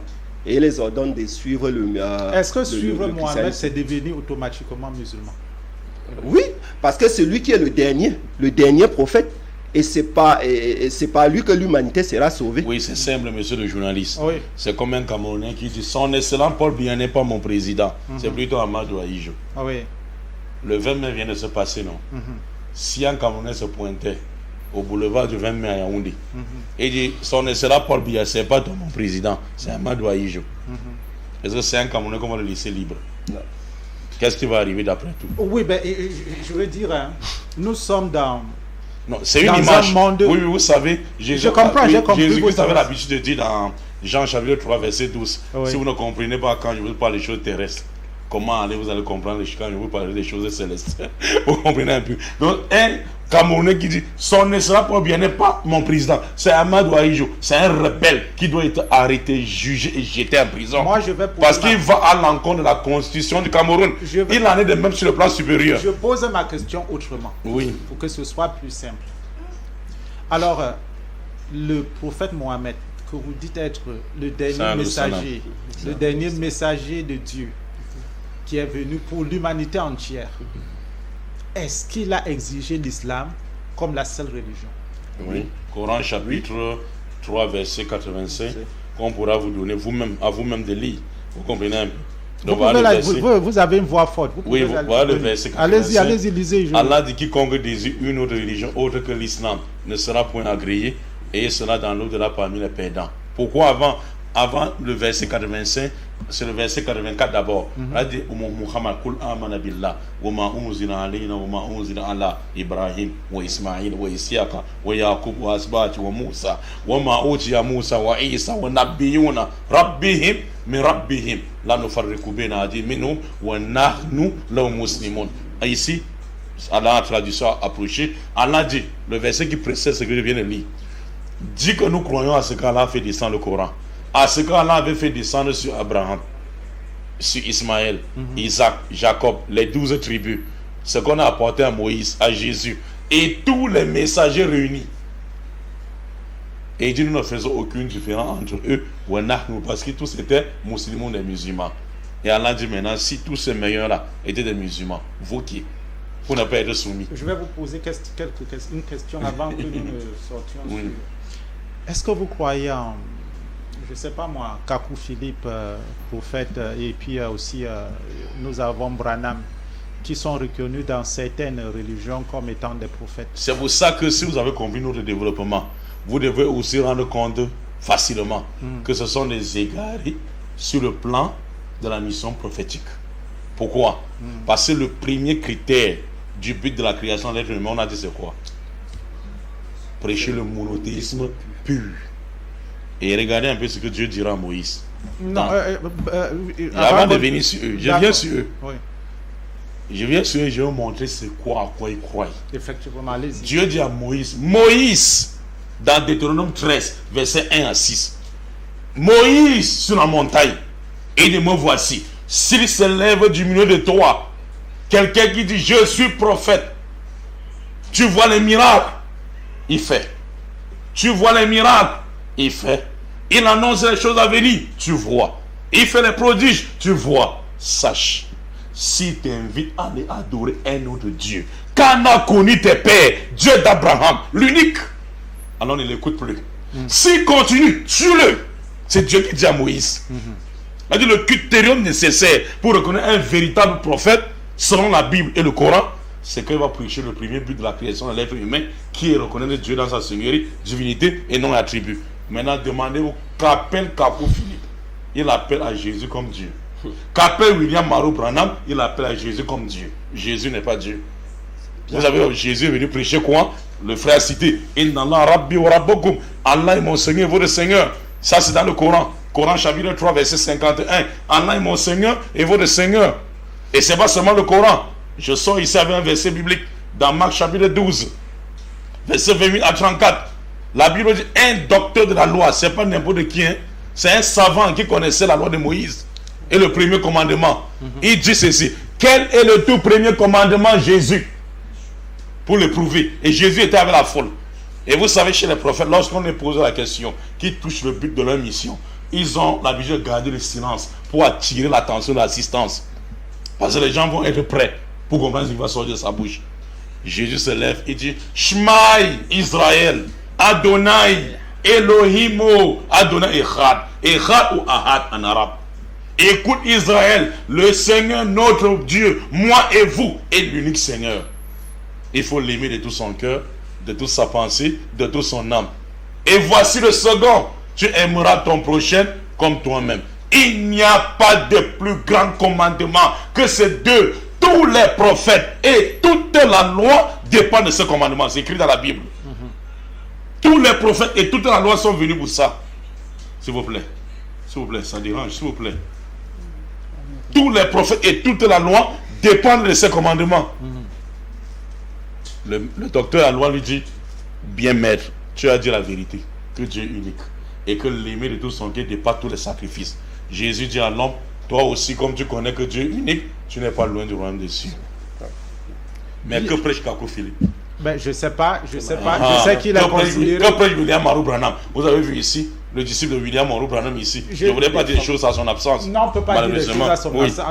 et il les ordonne de suivre le Est-ce que suivre Mohammed, c'est devenir automatiquement musulman? Oui, parce que c'est lui qui est le dernier prophète. Et c'est pas lui que l'humanité sera sauvée. Oui, c'est simple, monsieur le journaliste. Oui. C'est comme un Camerounais qui dit son excellent Paul Biya n'est pas mon président. C'est plutôt Amadou Aïjo. Oui. Le 20 mai vient de se passer, non? Si un Camerounais se pointait au boulevard du 20 mai à Yaoundé et dit son excellent Paul Biya, c'est pas ton mon président, c'est Amadou Aïjo. Est-ce que c'est un Camerounais qu'on va le laisser libre? Non. Qu'est-ce qui va arriver d'après tout? Oui, je veux dire, nous sommes dans... Non, c'est une image. Oui, vous savez, je comprends. Jésus-Christ avait l'habitude de dire dans Jean chapitre 3, verset 12, si vous ne comprenez pas quand je vous parle des choses terrestres, comment vous allez comprendre quand je vous parlerai des choses célestes? Vous comprenez un peu. Donc, un Camerounais qui dit son excellent Paul Biya n'est pas mon président, c'est Amadou Aïjo, c'est un rebelle qui doit être arrêté, jugé et jeté en prison. Moi, parce qu'il va à l'encontre de la constitution du Cameroun. Il en est de même sur le plan supérieur. Je pose ma question autrement. Oui. Pour que ce soit plus simple. Alors, le prophète Mohammed, que vous dites être le dernier messager de Dieu, qui est venu pour l'humanité entière, est-ce qu'il a exigé l'islam comme la seule religion? Oui. Coran chapitre 3 verset 85 qu'on pourra vous donner à vous-même de lire. Vous comprenez un peu? Vous avez une voix forte. Oui, voilà le verset 85. Allez-y, lisez. Allah dit quiconque désire une autre religion autre que l'islam ne sera point agréé et il sera dans l'au-delà parmi les perdants. Pourquoi avant le verset 85, C'est le verset 84 d'abord. Il a dit Muhammad kul amana billah wa ma unzila alayna wa ma unzila ala Ibrahim wa Ismaïl wa Ishaqa wa Yaqub wa asbat wa Musa wa ma utiya Musa wa Isa wa nabiyuna rabbihim min rabbihim la nufarriqu baina ahadin minhum wa nahnu lahu muslimun. Ici, Allah a traduction approché. Allah dit, le verset qui précède ce que je viens de lire, dit que nous croyons à ce qu'Allah a fait descendre le Coran, à ce qu'Allah avait fait descendre sur Abraham, sur Ismaël, Isaac, Jacob, les 12 tribus, ce qu'on a apporté à Moïse, à Jésus, et tous les messagers réunis. Et il dit, nous ne faisons aucune différence entre eux, parce que tous étaient musulmans des musulmans. Et Allah dit maintenant, si tous ces meilleurs-là étaient des musulmans, vous qui vous n'avez pas été soumis. Je vais vous poser une question avant que nous ne sortions sur... Est-ce que vous croyez en, je ne sais pas moi, Kakou Philippe, prophète, et puis aussi nous avons Branham, qui sont reconnus dans certaines religions comme étant des prophètes? C'est pour ça que si vous avez compris notre développement, vous devez aussi rendre compte facilement que ce sont des égarés sur le plan de la mission prophétique. Pourquoi? Parce que le premier critère du but de la création de l'être humain, on a dit c'est quoi? Prêcher le monothéisme pur. Et regardez un peu ce que Dieu dira à Moïse. Non, avant de venir sur eux, je viens sur eux. Oui. Je viens sur eux, je vais vous montrer c'est quoi, à quoi ils croient. Effectivement, allez-y. Dieu dit à Moïse, Moïse, dans Deutéronome 13, verset 1 à 6, Moïse sur la montagne, et de me voici, s'il se lève du milieu de toi, quelqu'un qui dit je suis prophète, tu vois les miracles, il fait. Tu vois les miracles, il fait. Il annonce les choses à venir, tu vois. Il fait les prodiges, tu vois. Sache, s'il t'invite à aller adorer un autre Dieu, qu'en a connu tes pères, Dieu d'Abraham, l'unique, alors ne l'écoute plus. S'il continue, tue-le. C'est Dieu qui dit à Moïse. Il a dit le critérium nécessaire pour reconnaître un véritable prophète, selon la Bible et le Coran, c'est qu'il va prêcher le premier but de la création de l'être humain, qui est reconnaître Dieu dans sa seigneurie, divinité et non attribut. Maintenant, demandez-vous qu'appelle Kakou Philippe. Il appelle à Jésus comme Dieu. Qu'appelle William Marou Branham, il appelle à Jésus comme Dieu. Jésus n'est pas Dieu. Vous savez, Jésus est venu prêcher quoi? Le frère a cité Inna Allah Rabbi wa Rabbukum. Allah est mon Seigneur, votre Seigneur. Ça, c'est dans le Coran. Coran chapitre 3, verset 51. Allah est mon Seigneur et votre Seigneur. Et ce n'est pas seulement le Coran. Je sors ici avec un verset biblique dans Marc chapitre 12, verset 28 à 34. La Bible dit un docteur de la loi, ce n'est pas n'importe qui, hein? C'est un savant qui connaissait la loi de Moïse et le premier commandement. Il dit ceci: quel est le tout premier commandement, Jésus? Pour le prouver. Et Jésus était avec la foule. Et vous savez, chez les prophètes, lorsqu'on les pose la question qui touche le but de leur mission, ils ont l'habitude de garder le silence pour attirer l'attention de l'assistance. Parce que les gens vont être prêts pour comprendre ce qui va sortir de sa bouche. Jésus se lève et dit: Shmaï Israël, Adonai, Elohimo, Adonai Echad. Echad ou Ahad en arabe. Écoute Israël, le Seigneur notre Dieu, moi et vous, est l'unique Seigneur. Il faut l'aimer de tout son cœur, de toute sa pensée, de toute son âme. Et voici le second: tu aimeras ton prochain comme toi-même. Il n'y a pas de plus grand commandement que ces deux. Tous les prophètes et toute la loi dépendent de ce commandement. C'est écrit dans la Bible. Tous les prophètes et toute la loi sont venus pour ça. S'il vous plaît, ça dérange, s'il vous plaît. Tous les prophètes et toute la loi dépendent de ce commandement. Le docteur à la loi lui dit: bien maître, tu as dit la vérité, que Dieu est unique et que l'aimer de tout son cœur dépasse tous les sacrifices. Jésus dit à l'homme: toi aussi, comme tu connais que Dieu est unique, tu n'es pas loin du royaume des cieux. Mais que prêche Kakou Philippe? Ben, je sais pas. Je sais qu'il a considéré. Que prêche William Marou Branham? Vous avez vu ici le disciple de William Marou Branham ici. Je ne voulais pas dire des choses à son absence. Non, on ne peut pas dire des choses à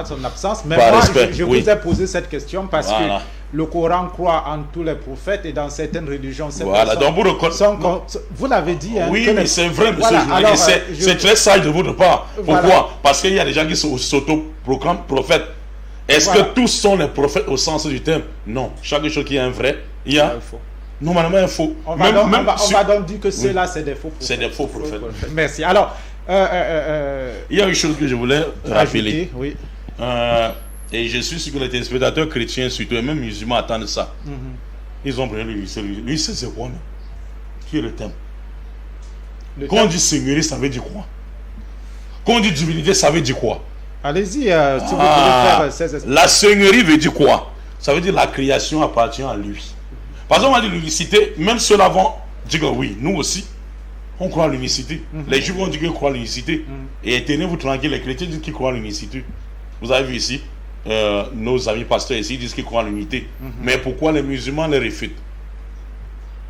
son absence. Mais par moi, respect, je vous ai posé cette question parce que le Coran croit en tous les prophètes et dans certaines religions. Voilà, donc vous l'avez dit. Hein, oui, mais c'est vrai, monsieur. Voilà, c'est très sage de votre part. Pourquoi? Voilà. Parce qu'il y a des gens qui s'auto-proclament prophètes. Est-ce que tous sont les prophètes au sens du terme? Non. Chaque chose qui est un vrai, il y a un faux. Normalement un faux. On va donc dire que ceux-là, c'est des faux prophètes. C'est des faux prophètes. Merci. Alors, Il y a une chose que je voulais rappeler. Oui. Et je suis sûr que les téléspectateurs chrétiens, surtout, et même musulmans, attendent ça. Ils ont pris lui, c'est quoi, non? Qui est le thème? Quand on dit seigneurie, ça veut dire quoi? Quand on dit divinité, ça veut dire quoi? Allez-y, si vous voulez faire... La seigneurie veut dire quoi? Ça veut dire la création appartient à lui. Par exemple, on a dit l'unicité, même ceux-là vont dire que oui, nous aussi, on croit à l'unicité. Les juifs vont dire qu'ils croient à l'unicité. Et tenez-vous tranquille, les chrétiens disent qu'ils croient à l'unicité. Vous avez vu ici, nos amis pasteurs ici disent qu'ils croient à l'unité. Mais pourquoi les musulmans les réfutent?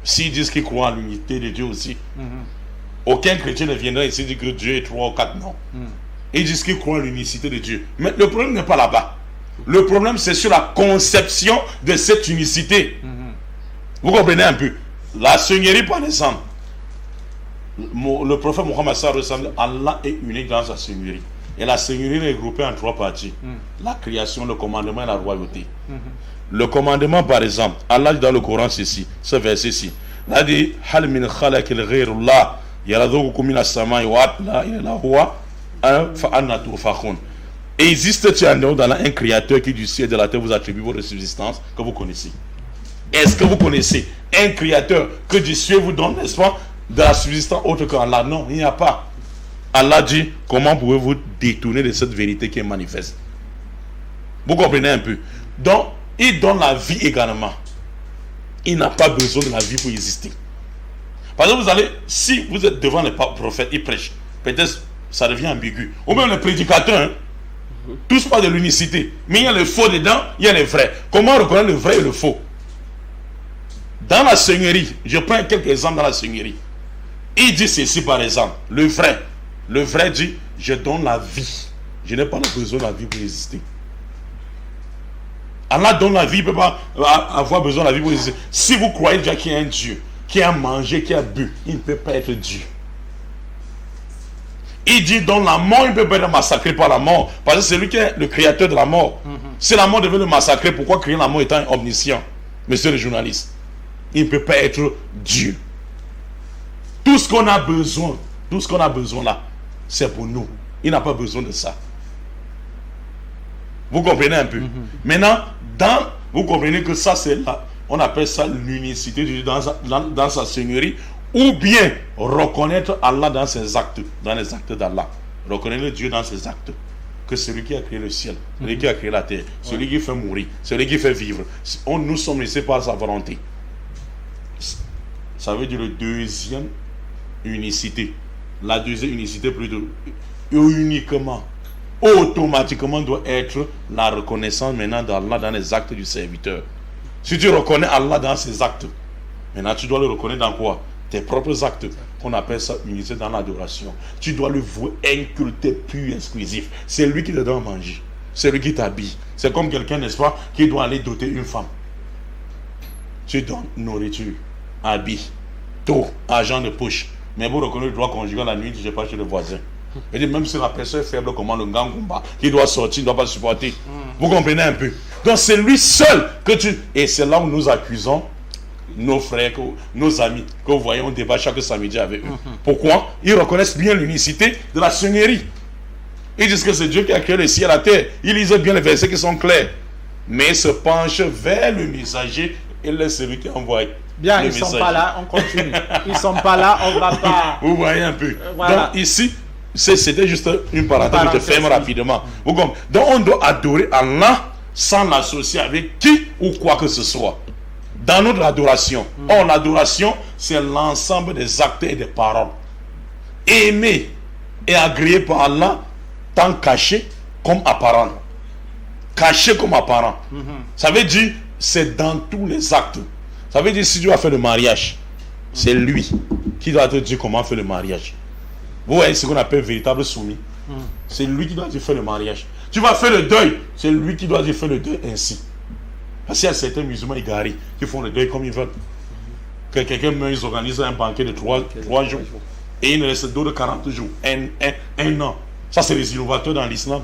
S'ils disent qu'ils croient à l'unité de Dieu aussi, aucun chrétien ne viendra ici dire que Dieu est 3 ou 4, non. Ils disent qu'ils croient à l'unicité de Dieu. Mais le problème n'est pas là-bas. Le problème, c'est sur la conception de cette unicité. Vous comprenez un peu? La seigneurie, par exemple, le prophète Mohammed ressemble à Allah est unique dans sa seigneurie. Et la seigneurie est regroupée en 3 parties. La création, le commandement et la royauté. Le commandement, par exemple, Allah dit dans le Coran ceci, ce verset-ci. Il a dit Hal min khalaqil ghayrullah yaradhukum min as-samai wa la ilaha huwa fa anna tufakhun. Existe-t-il en dehors d'Allah un créateur qui du ciel et de la terre vous attribue votre subsistance que vous connaissez? Est-ce que vous connaissez un créateur que du ciel vous donne, n'est-ce pas, de la subsistance autre qu'Allah? Non, il n'y a pas. Allah dit, comment pouvez-vous détourner de cette vérité qui est manifeste? Vous comprenez un peu? Donc, il donne la vie également. Il n'a pas besoin de la vie pour exister. Par exemple, vous allez, si vous êtes devant les prophètes, ils prêchent, peut-être ça devient ambigu. Ou même les prédicateurs, tous parlent de l'unicité. Mais il y a le faux dedans, il y a le vrai. Comment reconnaître le vrai et le faux? Dans la seigneurie, je prends quelques exemples dans la seigneurie. Il dit ceci par exemple, le vrai dit, je donne la vie. Je n'ai pas besoin de la vie pour exister. Allah donne la vie, il ne peut pas avoir besoin de la vie pour exister. Si vous croyez déjà qu'il y a un Dieu, qui a mangé, qui a bu, il ne peut pas être Dieu. Il dit dans la mort, il ne peut pas être massacré par la mort. Parce que c'est lui qui est le créateur de la mort. Si la mort devait le massacrer, pourquoi créer la mort étant omniscient? Monsieur le journaliste, il ne peut pas être Dieu. Tout ce qu'on a besoin là, c'est pour nous. Il n'a pas besoin de ça. Vous comprenez un peu? Maintenant, vous comprenez que ça c'est là, on appelle ça l'unicité de Dieu dans sa seigneurie, ou bien reconnaître Allah dans ses actes, dans les actes d'Allah. Reconnaître Dieu dans ses actes. Que celui qui a créé le ciel, celui qui a créé la terre, celui qui fait mourir, celui qui fait vivre. Nous sommes laissés par sa volonté. Ça veut dire la deuxième unicité. La deuxième unicité plutôt uniquement, automatiquement doit être la reconnaissance maintenant d'Allah dans les actes du serviteur. Si tu reconnais Allah dans ses actes, maintenant tu dois le reconnaître dans quoi? Tes propres actes, qu'on appelle ça unité dans l'adoration. Tu dois le vouer un culte pur, exclusif. C'est lui qui te donne à manger. C'est lui qui t'habille. C'est comme quelqu'un, n'est-ce pas, qui doit aller doter une femme. Tu donnes nourriture, habit, tout, argent de poche. Mais vous reconnaissez le droit conjugal la nuit, tu ne sais pas chez le voisin. Et dit, même si la personne est faible comme le Ngangumba, qui doit sortir, ne doit pas supporter. Vous comprenez un peu? Donc c'est lui seul que tu... Et c'est là où nous accusons nos frères, nos amis, que vous voyez, on débat chaque samedi avec eux. Pourquoi? Ils reconnaissent bien l'unicité de la seigneurie. Ils disent que c'est Dieu qui a créé le ciel et la terre. Ils lisent bien les versets qui sont clairs. Mais ils se penchent vers le messager et laissent celui qui envoie. Bien, ils ne sont pas là, on continue. Ils ne sont pas là, on ne va pas... Vous voyez un peu. Voilà. Donc ici, c'était juste une parenthèse, je te ferme rapidement. Donc on doit adorer Allah sans l'associer avec qui ou quoi que ce soit. Dans notre adoration. Or, l'adoration, c'est l'ensemble des actes et des paroles. Aimé et agréé par Allah, tant caché comme apparent. Caché comme apparent. Ça veut dire, c'est dans tous les actes. Ça veut dire, si tu vas faire le mariage, c'est lui qui doit te dire comment faire le mariage. Vous voyez ce qu'on appelle véritable soumis. C'est lui qui doit te faire le mariage. Tu vas faire le deuil, c'est lui qui doit te faire le deuil ainsi. Parce qu'il y a certains musulmans égarés qui font le deuil comme ils veulent. Que quelqu'un meurt, ils organisent un banquet de 3 jours. Et il ne reste d'autres 40 jours. Un an. Ça, c'est les innovateurs dans l'islam.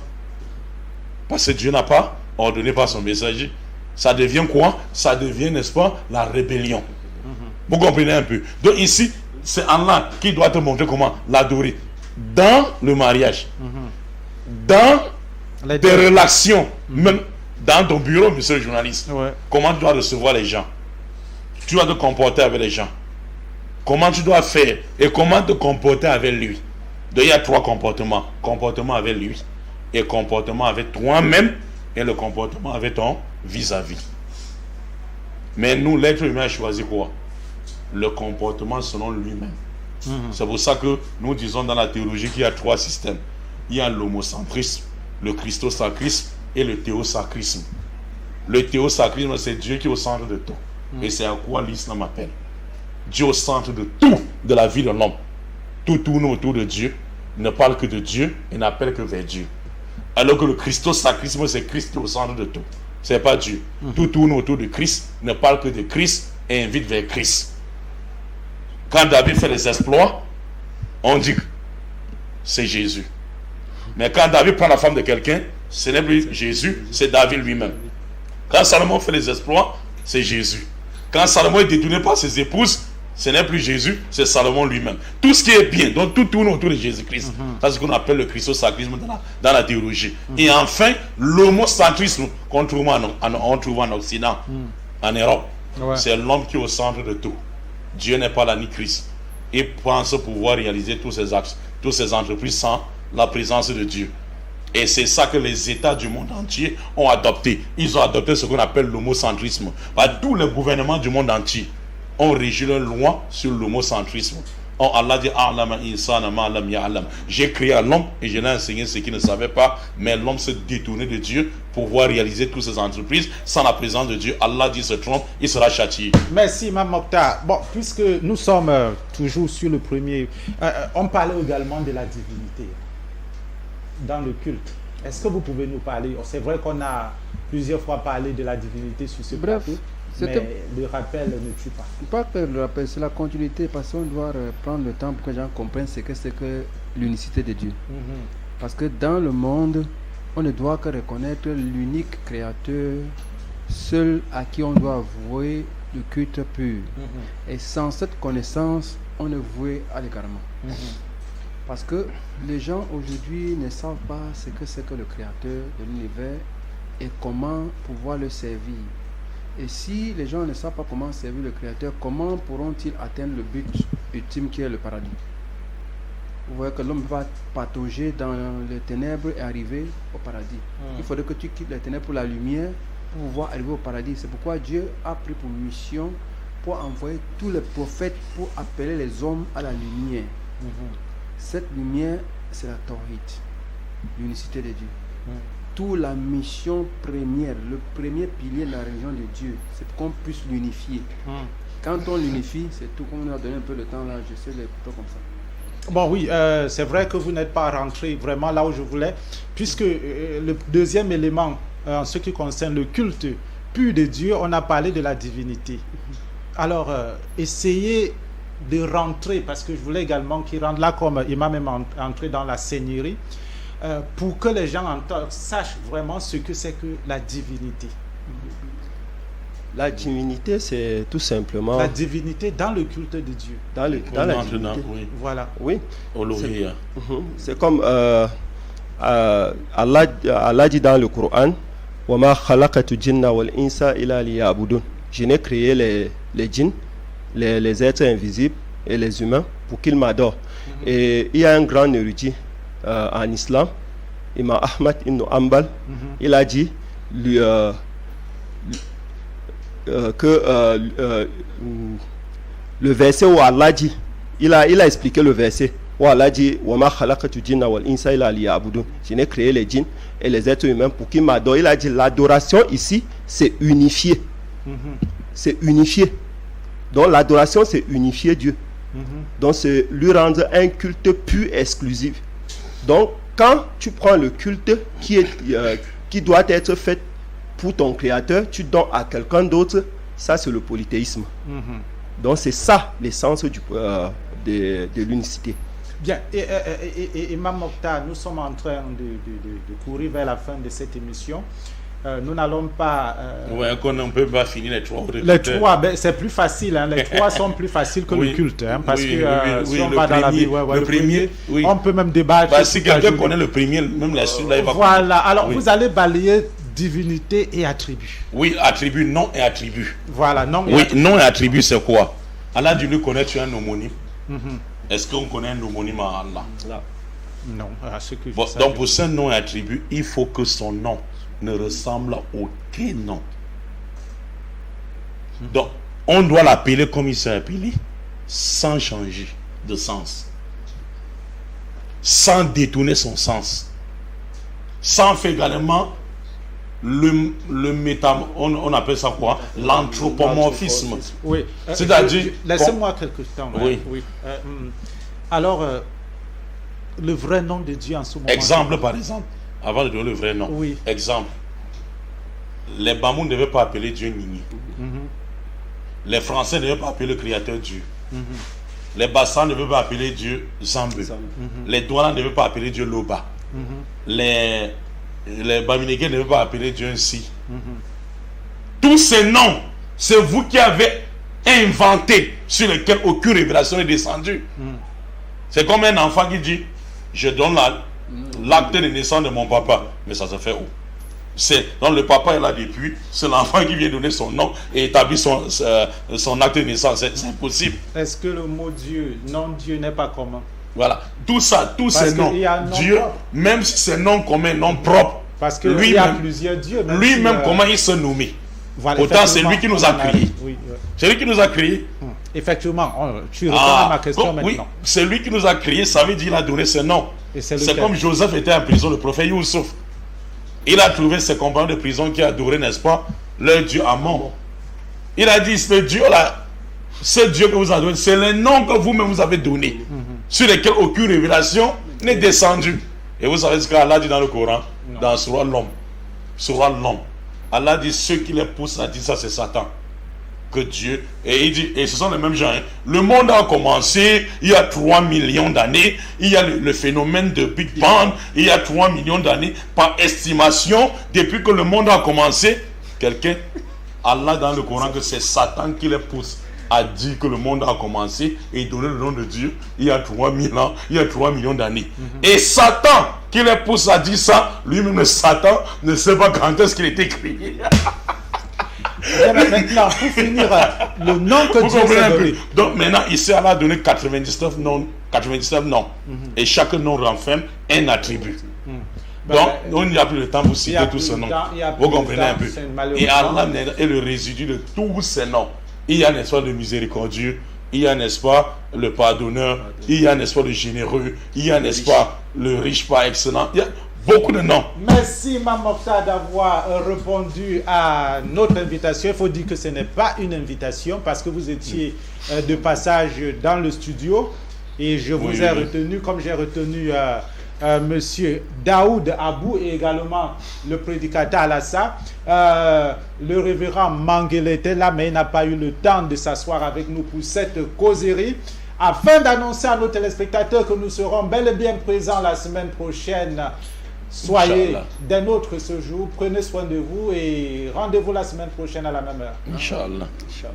Parce que Dieu n'a pas ordonné par son messager. Ça devient quoi? Ça devient, n'est-ce pas, la rébellion. Vous comprenez un peu? Donc ici, c'est Allah qui doit te montrer comment l'adorer. dans le mariage, dans des relations, même dans ton bureau, monsieur le journaliste. Ouais. Comment tu dois recevoir les gens? Tu dois te comporter avec les gens. Comment tu dois faire et comment te comporter avec lui. Donc il y a 3 comportements. Comportement avec lui, et comportement avec toi-même, et le comportement avec ton vis-à-vis. Mais nous, l'être humain a choisi quoi? Le comportement selon lui-même. C'est pour ça que nous disons dans la théologie qu'il y a 3 systèmes. Il y a l'homocentrisme, le christosacrisme et le théosacrisme. Le théosacrisme, c'est Dieu qui est au centre de tout. Et c'est à quoi l'islam appelle Dieu au centre de tout, de la vie de l'homme. Tout tourne autour de Dieu, ne parle que de Dieu et n'appelle que vers Dieu. Alors que le christosacrisme, c'est Christ qui est au centre de tout. C'est pas Dieu. Tout tourne autour de Christ, ne parle que de Christ et invite vers Christ. Quand David fait les exploits, on dit que c'est Jésus. Mais quand David prend la femme de quelqu'un, ce n'est plus Jésus, c'est David lui-même. Quand Salomon fait les exploits, c'est Jésus. Quand Salomon est détourné par ses épouses, ce n'est plus Jésus, c'est Salomon lui-même. Tout ce qui est bien, donc tout tourne autour de Jésus-Christ. C'est ce qu'on appelle le christosacrisme dans la théologie. Et enfin, l'homocentrisme qu'on trouve en Occident, en Europe. Ouais. C'est l'homme qui est au centre de tout. Dieu n'est pas là ni Christ. Il pense pouvoir réaliser tous ses actes, toutes ses entreprises sans la présence de Dieu. Et c'est ça que les États du monde entier ont adopté. Ils ont adopté ce qu'on appelle l'homocentrisme. Tous les gouvernements du monde entier ont régi leurs lois sur l'homocentrisme. Oh, Allah dit j'ai créé l'homme et je l'ai enseigné ce qu'il ne savait pas, mais l'homme s'est détourné de Dieu pour pouvoir réaliser toutes ses entreprises sans la présence de Dieu. Allah dit se trompe, il sera châtié. Merci, Imam Mokhtar. Bon, puisque nous sommes toujours sur le premier, on parlait également de la divinité dans le culte. Est-ce que vous pouvez nous parler? C'est vrai qu'on a plusieurs fois parlé de la divinité sur ce plateau, mais le rappel ne tue pas. Pas que le rappel, c'est la continuité, parce qu'on doit prendre le temps pour que les gens comprennent ce que c'est que l'unicité de Dieu. Parce que dans le monde, on ne doit que reconnaître l'unique créateur, seul à qui on doit vouer le culte pur. Et sans cette connaissance, on est voué à l'égarement. Parce que les gens aujourd'hui ne savent pas ce que c'est que le créateur de l'univers et comment pouvoir le servir. Et si les gens ne savent pas comment servir le créateur, comment pourront-ils atteindre le but ultime qui est le paradis? Vous voyez que l'homme va patauger dans les ténèbres et arriver au paradis. Il faudrait que tu quittes les ténèbres pour la lumière pour pouvoir arriver au paradis. C'est pourquoi Dieu a pris pour mission pour envoyer tous les prophètes pour appeler les hommes à la lumière. Cette lumière, c'est la Tawhid, l'unicité de Dieu. Toute la mission première, le premier pilier de la religion de Dieu, c'est pour qu'on puisse l'unifier. Quand on l'unifie, c'est tout. Qu'on a donné un peu de temps là, j'essaie de plutôt comme ça. Bon, oui, c'est vrai que vous n'êtes pas rentré vraiment là où je voulais, puisque le deuxième élément, en ce qui concerne le culte pur de Dieu, on a parlé de la divinité. Alors, essayez de rentrer, parce que je voulais également qu'il rentre là comme imam est entré dans la seigneurie, pour que les gens sachent vraiment ce que c'est que la divinité. La divinité, c'est tout simplement... La divinité dans le culte de Dieu. Dans la divinité. Oui. Voilà. Oui. C'est comme Allah dit dans le Coran, وَمَا خَلَقَتُ الْجِنَّ وَالْإِنسَ إِلَّا لِيَعْبُدُونَ. Je n'ai créé les djinns, les êtres invisibles et les humains pour qu'ils m'adorent. Et il y a un grand érudit en islam, Imam Ahmad ibn Hanbal, il a dit que le verset où Allah dit, il a expliqué le verset où Allah dit وَمَا خَلَقَتُ الْجِنَّ وَالْإِنسَ إِلَّا لِيَعْبُدُونَ. Je n'ai créé les djinns et les êtres humains pour qu'ils m'adorent. Il a dit l'adoration ici, c'est unifié. C'est unifié. Donc l'adoration, c'est unifier Dieu. Donc c'est lui rendre un culte pur exclusif. Donc quand tu prends le culte qui doit être fait pour ton créateur, tu donnes à quelqu'un d'autre, ça c'est le polythéisme. Donc c'est ça l'essence de l'unicité. Bien, et Imam Mokhtar, nous sommes en train de courir vers la fin de cette émission. nous n'allons pas... Ouais, qu'on ne peut pas finir les 3. Les 3, ben, c'est plus facile. Hein. Les 3 sont plus faciles que le culte. Hein, parce que si on va dans la vie, le premier, on peut même débattre. Bah, si quelqu'un connaît le premier, même la suite, là, il va... Voilà. Alors, vous allez balayer divinité et attribut. Oui, attribut, nom et attribut. Voilà, nom et oui, attribut. nom et attribut, c'est quoi? Allah dit lui connaît-tu un homonyme? Est-ce qu'on connaît un homonyme à Allah? Non, à ce que je bon, sais. donc pour ce nom et attribut, il faut que son nom ne ressemble à aucun nom. Donc, on doit l'appeler comme il s'est appelé, sans changer de sens, sans détourner son sens, sans faire également on appelle ça quoi? L'anthropomorphisme. Oui. C'est-à-dire... Laissez-moi quelque temps. Oui. Oui. Alors, le vrai nom de Dieu en ce moment. Exemple, par exemple, avant de donner le vrai nom. Oui. Exemple. Les Bamous ne devaient pas appeler Dieu Nini. Les Français ne devaient pas appeler le Créateur Dieu. Les Bassans ne devaient pas appeler Dieu Zambé. Les Douanas ne devaient pas appeler Dieu Loba. Les Baminégués ne devaient pas appeler Dieu ainsi. Tous ces noms, c'est vous qui avez inventé, sur lesquels aucune révélation n'est descendue. C'est comme un enfant qui dit: je donne l'acte de naissance de mon papa. Mais ça se fait où? Donc le papa est là depuis, c'est l'enfant qui vient donner son nom et établir son acte de naissance. C'est impossible. Est-ce que le mot Dieu, non Dieu n'est pas commun? Voilà, tout ça, tous ces noms, Dieu, propre. même si c'est non commun, non propre, parce que lui, il y a plusieurs dieux. Lui-même, comment il se nomme? Voilà, pourtant, c'est lui qui nous a créés. Oui. C'est lui qui nous a créés. Effectivement, tu réponds à ma question maintenant. Oui, c'est lui qui nous a créés, ça veut dire qu'il a donné ce nom. C'est comme Joseph était en prison, le prophète Youssouf. Il a trouvé ses compagnons de prison qui adoraient, n'est-ce pas, leur Dieu Amon. Il a dit: ce Dieu-là, ce Dieu que vous adorez, c'est le nom que vous-même vous avez donné, sur lesquels aucune révélation n'est descendue. Et vous savez ce qu'Allah dit dans le Coran, dans Surah l'homme. Surah l'homme. Allah dit: ceux qui les poussent à dire ça, c'est Satan. Que Dieu, et il dit, et ce sont les mêmes gens, hein. Le monde a commencé il y a 3 millions d'années, il y a le phénomène de Big Bang, il y a 3 millions d'années, par estimation, depuis que le monde a commencé, Allah dans le Coran, que c'est Satan qui les pousse à dire que le monde a commencé et donner le nom de Dieu il y a 3000 ans, il y a 3 millions d'années. Et Satan qui les pousse à dire ça, lui-même Satan ne sait pas quand est-ce qu'il était créé. Maintenant, pour finir, le nom que Dieu s'est donné. Donc maintenant, ici, Allah a donné 99 noms. Et chaque nom renferme un attribut. Donc, on n'y a plus de temps pour citer tous ces noms. Vous comprenez un peu. Et Allah est le résidu de tous ces noms. Il y a, n'est-ce pas, le miséricordieux. Il y a, n'est-ce pas, le pardonneur. Il y a, n'est-ce pas, le généreux. Il y a, n'est-ce pas, le riche par excellence. Il y a beaucoup de noms. Merci Imam Mokhtar d'avoir répondu à notre invitation. Il faut dire que ce n'est pas une invitation parce que vous étiez de passage dans le studio et je vous ai retenu comme j'ai retenu Monsieur Daoud Abou et également le prédicateur Alassa. Le révérend Manguele était là mais il n'a pas eu le temps de s'asseoir avec nous pour cette causerie. Afin d'annoncer à nos téléspectateurs que nous serons bel et bien présents la semaine prochaine. Soyez des nôtres ce jour, prenez soin de vous et rendez-vous la semaine prochaine à la même heure. Inch'Allah. Inch'Allah.